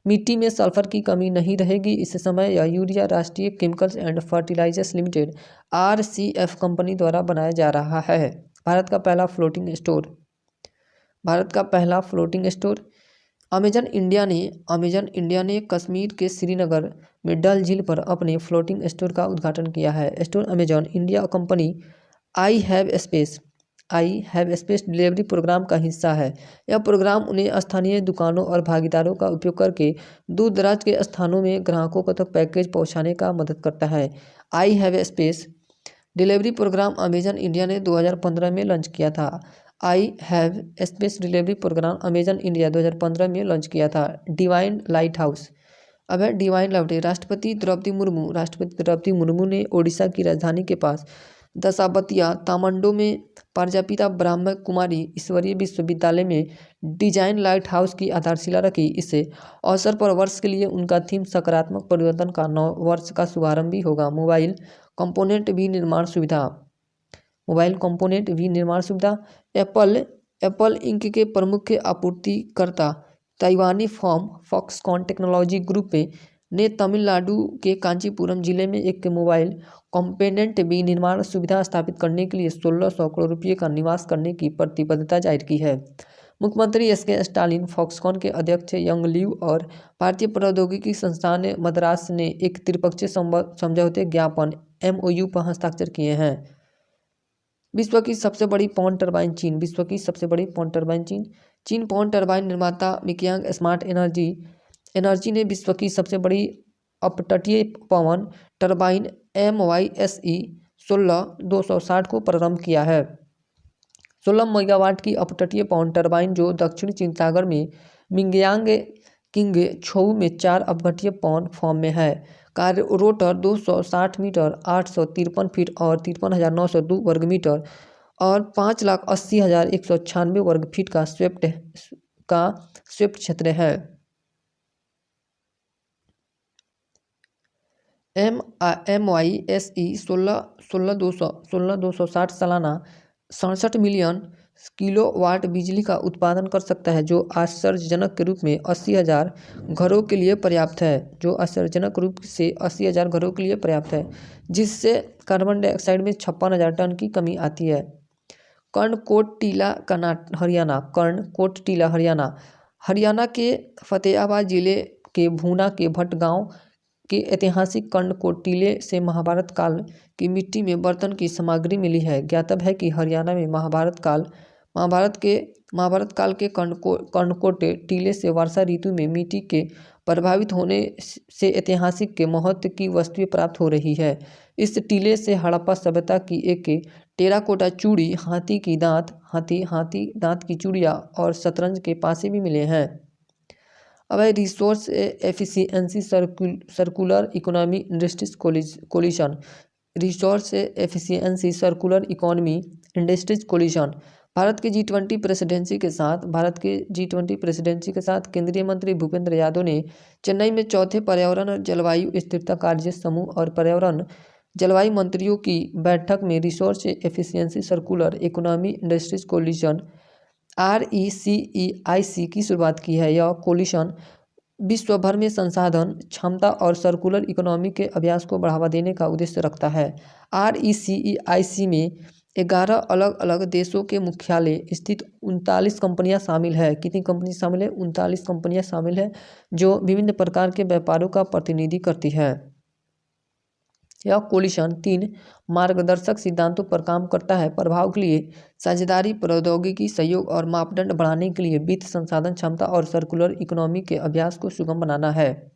मिट्टी में सल्फर की कमी नहीं रहेगी। इस समय यह urea Rashtriya chemicals and fertilizers limited RCF company द्वारा बनाया जा रहा है। भारत का पहला फ्लोटिंग स्टोर। अमेजन इंडिया ने कश्मीर के श्रीनगर में डल झील पर अपने फ्लोटिंग स्टोर का उद्घाटन किया है। Store Amazon India company I have space I have space delivery programme का हिस्सा है। यह प्रोग्राम उन्हें स्थानीय दुकानों और भागीदारों का उपयोग करके दूर दराज के स्थानों में ग्राहकों तक पैकेज पहुंचाने का मदद करता है। I have space delivery programme Amazon India ने 2015 में लॉन्च किया था। I have space delivery programme Amazon India 2015 में लॉन्च किया था। Divine light house. अब है डिवाइन लाइट। राष्ट्रपति द्रौपदी मुर्मू ने ओडिशा की राजधानी के पास दशावतिया तामंडो में प्रजापिता ब्रह्म कुमारी ईश्वरीय विश्वविद्यालय में डिजाइन लाइट हाउस की आधारशिला रखी। इससे अवसर पर वर्ष के लिए उनका थीम सकारात्मक परिवर्तन का 9 वर्ष का शुभारंभ भी होगा। मोबाइल कंपोनेंट भी निर्माण सुविधा। एप्पल इंक के प्रमुख आपूर्तिकर्ता ताइवानी फर्म फॉक्सकॉन टेक्नोलॉजी ग्रुप ने तमिलनाडु के कांचीपुरम जिले में एक मोबाइल कंपोनेंट भी निर्माण सुविधा स्थापित करने के लिए 1600 करोड़ रुपये का निवेश करने की प्रतिबद्धता जाहिर की है। मुख्यमंत्री एस.के. स्टालिन, फॉक्सकॉन के अध्यक्ष यंग लियू और भारतीय प्रौद्योगिकी संस्थान मद्रास ने एक त्रिपक्षीय समझौते ज्ञापन MOU पर हस्ताक्षर किए हैं। विश्व की सबसे बड़ी पवन टरबाइन चीन। चीन पवन टरबाइन निर्माता मिकियांग स्मार्ट एनर्जी ने विश्व की सबसे बड़ी अपतटीय पवन टरबाइन MYSE 16260 को प्रारंभ किया है। 16 मेगावाट की अपतटीय पवन टरबाइन जो दक्षिण चीन सागर में मिंगयांग किंग छोउ में 4 अपघटीय पवन फॉर्म में है। कार्य रोटर 260 मीटर 853 फीट और 53,902 वर्ग मीटर और 5,80,196 वर्ग फीट का स्वेप्ट क्षेत्र है। MYSE 16260 सालाना 67 मिलियन किलोवाट बिजली का उत्पादन कर सकता है, जो आश्चर्यजनक रूप में 80,000 घरों के लिए पर्याप्त है, जिससे कार्बन डाइऑक्साइड में 56,000 टन की कमी आती है। कर्णकोट टीला हरियाणा। हरियाणा के फतेहाबाद जिले के भूना के भट्ट गांव के ऐतिहासिक कर्णकोट टीले से महाभारत काल की मिट्टी में बर्तन की सामग्री मिली है। ज्ञातव्य है कि हरियाणा में महाभारत काल के कर्णकोट टीले से वर्षा ऋतु में मिट्टी के प्रभावित होने से ऐतिहासिक के महत्व की वस्तुएं प्राप्त हो रही है। इस टीले से हड़प्पा सभ्यता की एक टेराकोटा चूड़ी, हाथी दांत की चूड़ियाँ और शतरंज के पासे भी मिले हैं। अब है resource efficiency circular economy industries coalition. Resource efficiency circular economy industries coalition Bharat के G20 प्रेसिडेंसी के साथ केंद्रीय मंत्री भूपेंद्र यादव ने चेन्नई में चौथे पर्यावरण और जलवायु स्थिरता कार्य समूह और पर्यावरण जलवायु मंत्रियों की बैठक में resource efficiency circular economy industries coalition RECEIC की शुरुआत की है। यह कोलिशन विश्व भर में संसाधन क्षमता और सर्कुलर इकोनॉमी के अभ्यास को बढ़ावा देने का उद्देश्य रखता है। RECEIC में 11 अलग अलग देशों के मुख्यालय स्थित 39 कंपनियां शामिल है। कितनी कंपनी शामिल है? 39 कंपनियां शामिल है, जो विभिन्न प्रकार के व्यापारों का प्रतिनिधि करती है। यह कोलिशन 3 मार्गदर्शक सिद्धांतों पर काम करता है: प्रभाव के लिए साझेदारी, प्रौद्योगिकी सहयोग और मापदंड बढ़ाने के लिए वित्त, संसाधन क्षमता और सर्कुलर इकोनॉमी के अभ्यास को सुगम बनाना है।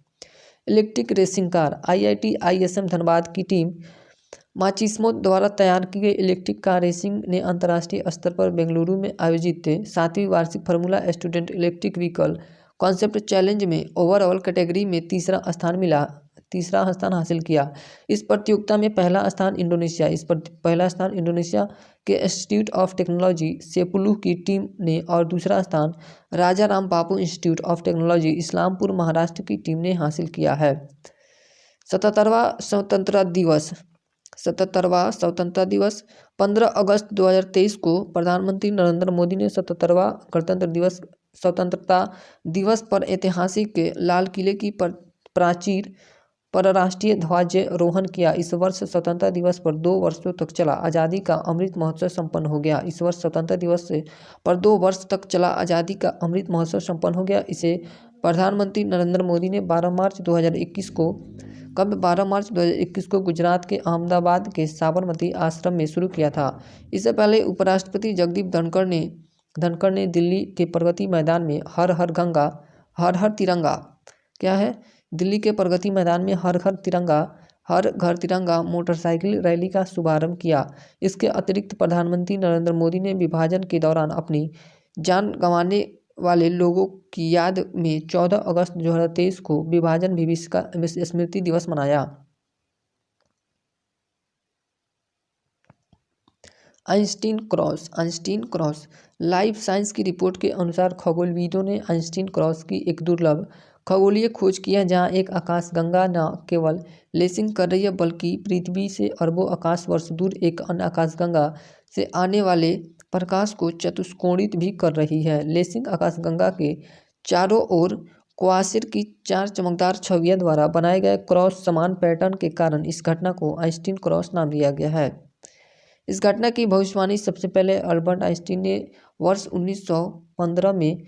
Electric racing car. IIT ISM Dhanbad की टीम माचिस्मो द्वारा तैयार की गई इलेक्ट्रिक कार रेसिंग ने अंतर्राष्ट्रीय स्तर पर बेंगलुरु में आयोजित 7वीं वार्षिक formula student electric vehicle concept challenge में ओवरऑल कैटेगरी में तीसरा स्थान हासिल किया। इस प्रतियोगिता में पहला स्थान इंडोनेशिया के इंस्टीट्यूट ऑफ टेक्नोलॉजी सेपुलुह की टीम ने और दूसरा स्थान Raja Ram Bapu institute of technology Islampur Maharashtra की टीम ने हासिल किया है। 77वां स्वतंत्रता दिवस 15 अगस्त 2023 को प्रधानमंत्री नरेंद्र मोदी ने 77वां स्वतंत्रता दिवस पर ऐतिहासिक लाल किले की प्राचीर पर राष्ट्रीय ध्वजारोहण किया। इस वर्ष स्वतंत्रता दिवस पर 2 वर्षों तक चला आज़ादी का अमृत महोत्सव संपन्न हो गया। इसे प्रधानमंत्री नरेंद्र मोदी ने 12 मार्च 2021 को कब 12 मार्च 2021 को गुजरात के अहमदाबाद के साबरमती आश्रम में शुरू किया था। इससे पहले उपराष्ट्रपति जगदीप धनखड़ ने दिल्ली के प्रगति मैदान में हर हर तिरंगा क्या है दिल्ली के प्रगति मैदान में हर घर तिरंगा मोटरसाइकिल रैली का शुभारंभ किया। इसके अतिरिक्त प्रधानमंत्री नरेंद्र मोदी ने विभाजन के दौरान अपनी जान गंवाने वाले लोगों की याद में 14 अगस्त 2023 को विभाजन विभीषिका स्मृति दिवस मनाया। आइंस्टीन क्रॉस लाइफ साइंस की रिपोर्ट के अनुसार खगोलविदों ने आइंस्टीन क्रॉस की एक दुर्लभ खगोलीय खोज की है, जहां एक आकाशगंगा न केवल लेसिंग कर रही है बल्कि पृथ्वी से अरबों आकाश वर्ष दूर एक अन्य आकाशगंगा से आने वाले प्रकाश को चतुष्कोणित भी कर रही है। लेसिंग आकाशगंगा के चारों ओर क्वासिर की 4 चमकदार छवियों द्वारा बनाए गए क्रॉस समान पैटर्न के कारण इस घटना को आइंस्टीन क्रॉस नाम दिया गया है। इस घटना की भविष्यवाणी सबसे पहले अल्बर्ट आइंस्टीन ने वर्ष 1915 में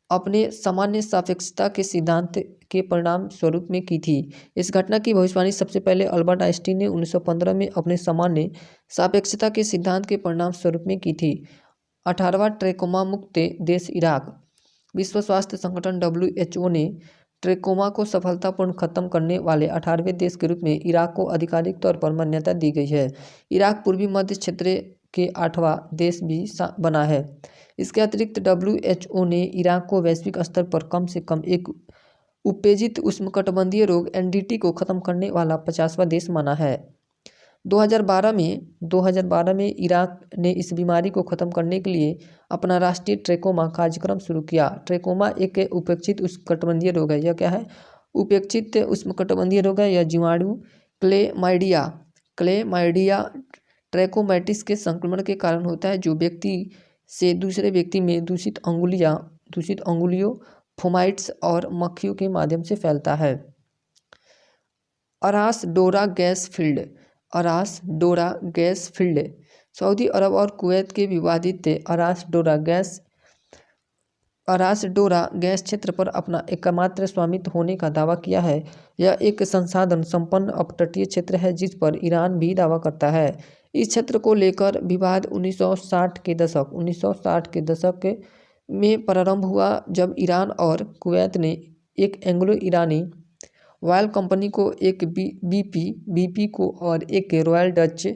अपने सामान्य सापेक्षता के सिद्धांत के परिणाम स्वरूप में की थी। इस घटना की भविष्यवाणी सबसे पहले अल्बर्ट आइंस्टीन ने 1915 में अपने सामान्य सापेक्षता के सिद्धांत के परिणाम स्वरूप में की थी। 18वां ट्रेकोमा मुक्त देश इराक। विश्व स्वास्थ्य संगठन WHO ने ट्रेकोमा को सफलतापूर्ण खत्म करने वाले 18वें देश के रूप में इराक को आधिकारिक तौर पर मान्यता दी गई है। इराक पूर्वी मध्य क्षेत्र के 8वां देश भी बना है। इसके अतिरिक्त WHO ने इराक को वैश्विक स्तर पर कम से कम एक उत्तेजित उष्णकटिबंधीय रोग NDT को खत्म करने वाला 50वां देश माना है। 2012 में इराक ने इस बीमारी को खत्म करने के लिए अपना राष्ट्रीय ट्रेकोमा कार्यक्रम शुरू किया। ट्रेकोमा एक उपेक्षित उष्णकटिबंधीय रोग है। यह क्या है? उपेक्षित उष्णकटिबंधीय रोग है। यह जीवाणु क्लेमाइडिया ट्रैकोमैटिस के संक्रमण के कारण होता है, जो व्यक्ति से दूसरे व्यक्ति में दूषित अंगुलियों फोमाइट्स और मक्खियों के माध्यम से फैलता है। अरास डोरा गैस फील्ड सऊदी अरब और कुवैत के विवादित अरास डोरा गैस क्षेत्र पर अपना एकमात्र स्वामित्व होने का दावा किया है। यह एक संसाधन संपन्न अपतटीय क्षेत्र है जिस पर ईरान भी दावा करता है। इस क्षेत्र को लेकर विवाद 1960 के दशक में प्रारंभ हुआ, जब ईरान और कुवैत ने एक एंग्लो ईरानी ऑयल कंपनी को एक BP को और एक रॉयल डच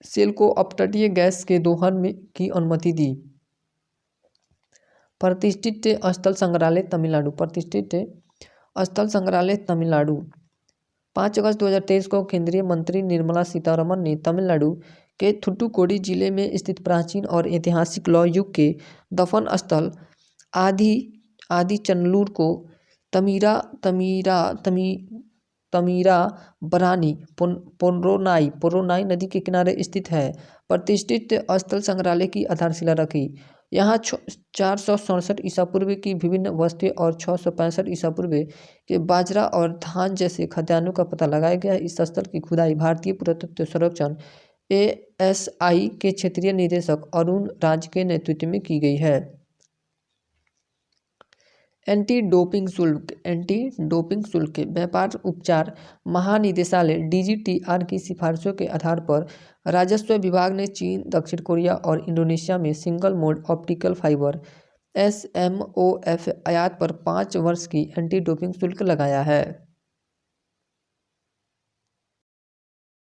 शेल को अपतटीय गैस के दोहन की अनुमति दी। प्रतिष्ठित स्थल संग्रहालय तमिलनाडु। 5 अगस्त 2023 को केंद्रीय मंत्री निर्मला सीतारमण ने तमिलनाडु के थूथुकुडी जिले में स्थित प्राचीन और ऐतिहासिक लौह युग के दफन स्थल आदिचनल्लूर को तमीराबरानी पोरोनाई नदी के किनारे स्थित है प्रतिष्ठित स्थल संग्रहालय की आधारशिला रखी। यहाँ 467 ईसा पूर्व की विभिन्न वस्तुएं और 665 ईसा पूर्व के बाजरा और धान जैसे खाद्यान्नों का पता लगाया गया है। इस स्थल की खुदाई भारतीय पुरातत्व सर्वेक्षण ASI के क्षेत्रीय निदेशक अरुण राज के नेतृत्व में की गई है। एंटी डोपिंग शुल्क व्यापार उपचार महानिदेशालय DGTR की सिफारिशों के आधार पर राजस्व विभाग ने चीन, दक्षिण कोरिया और इंडोनेशिया में single mode optical fibre SMOF आयात पर 5 वर्ष की एंटी डोपिंग शुल्क लगाया है।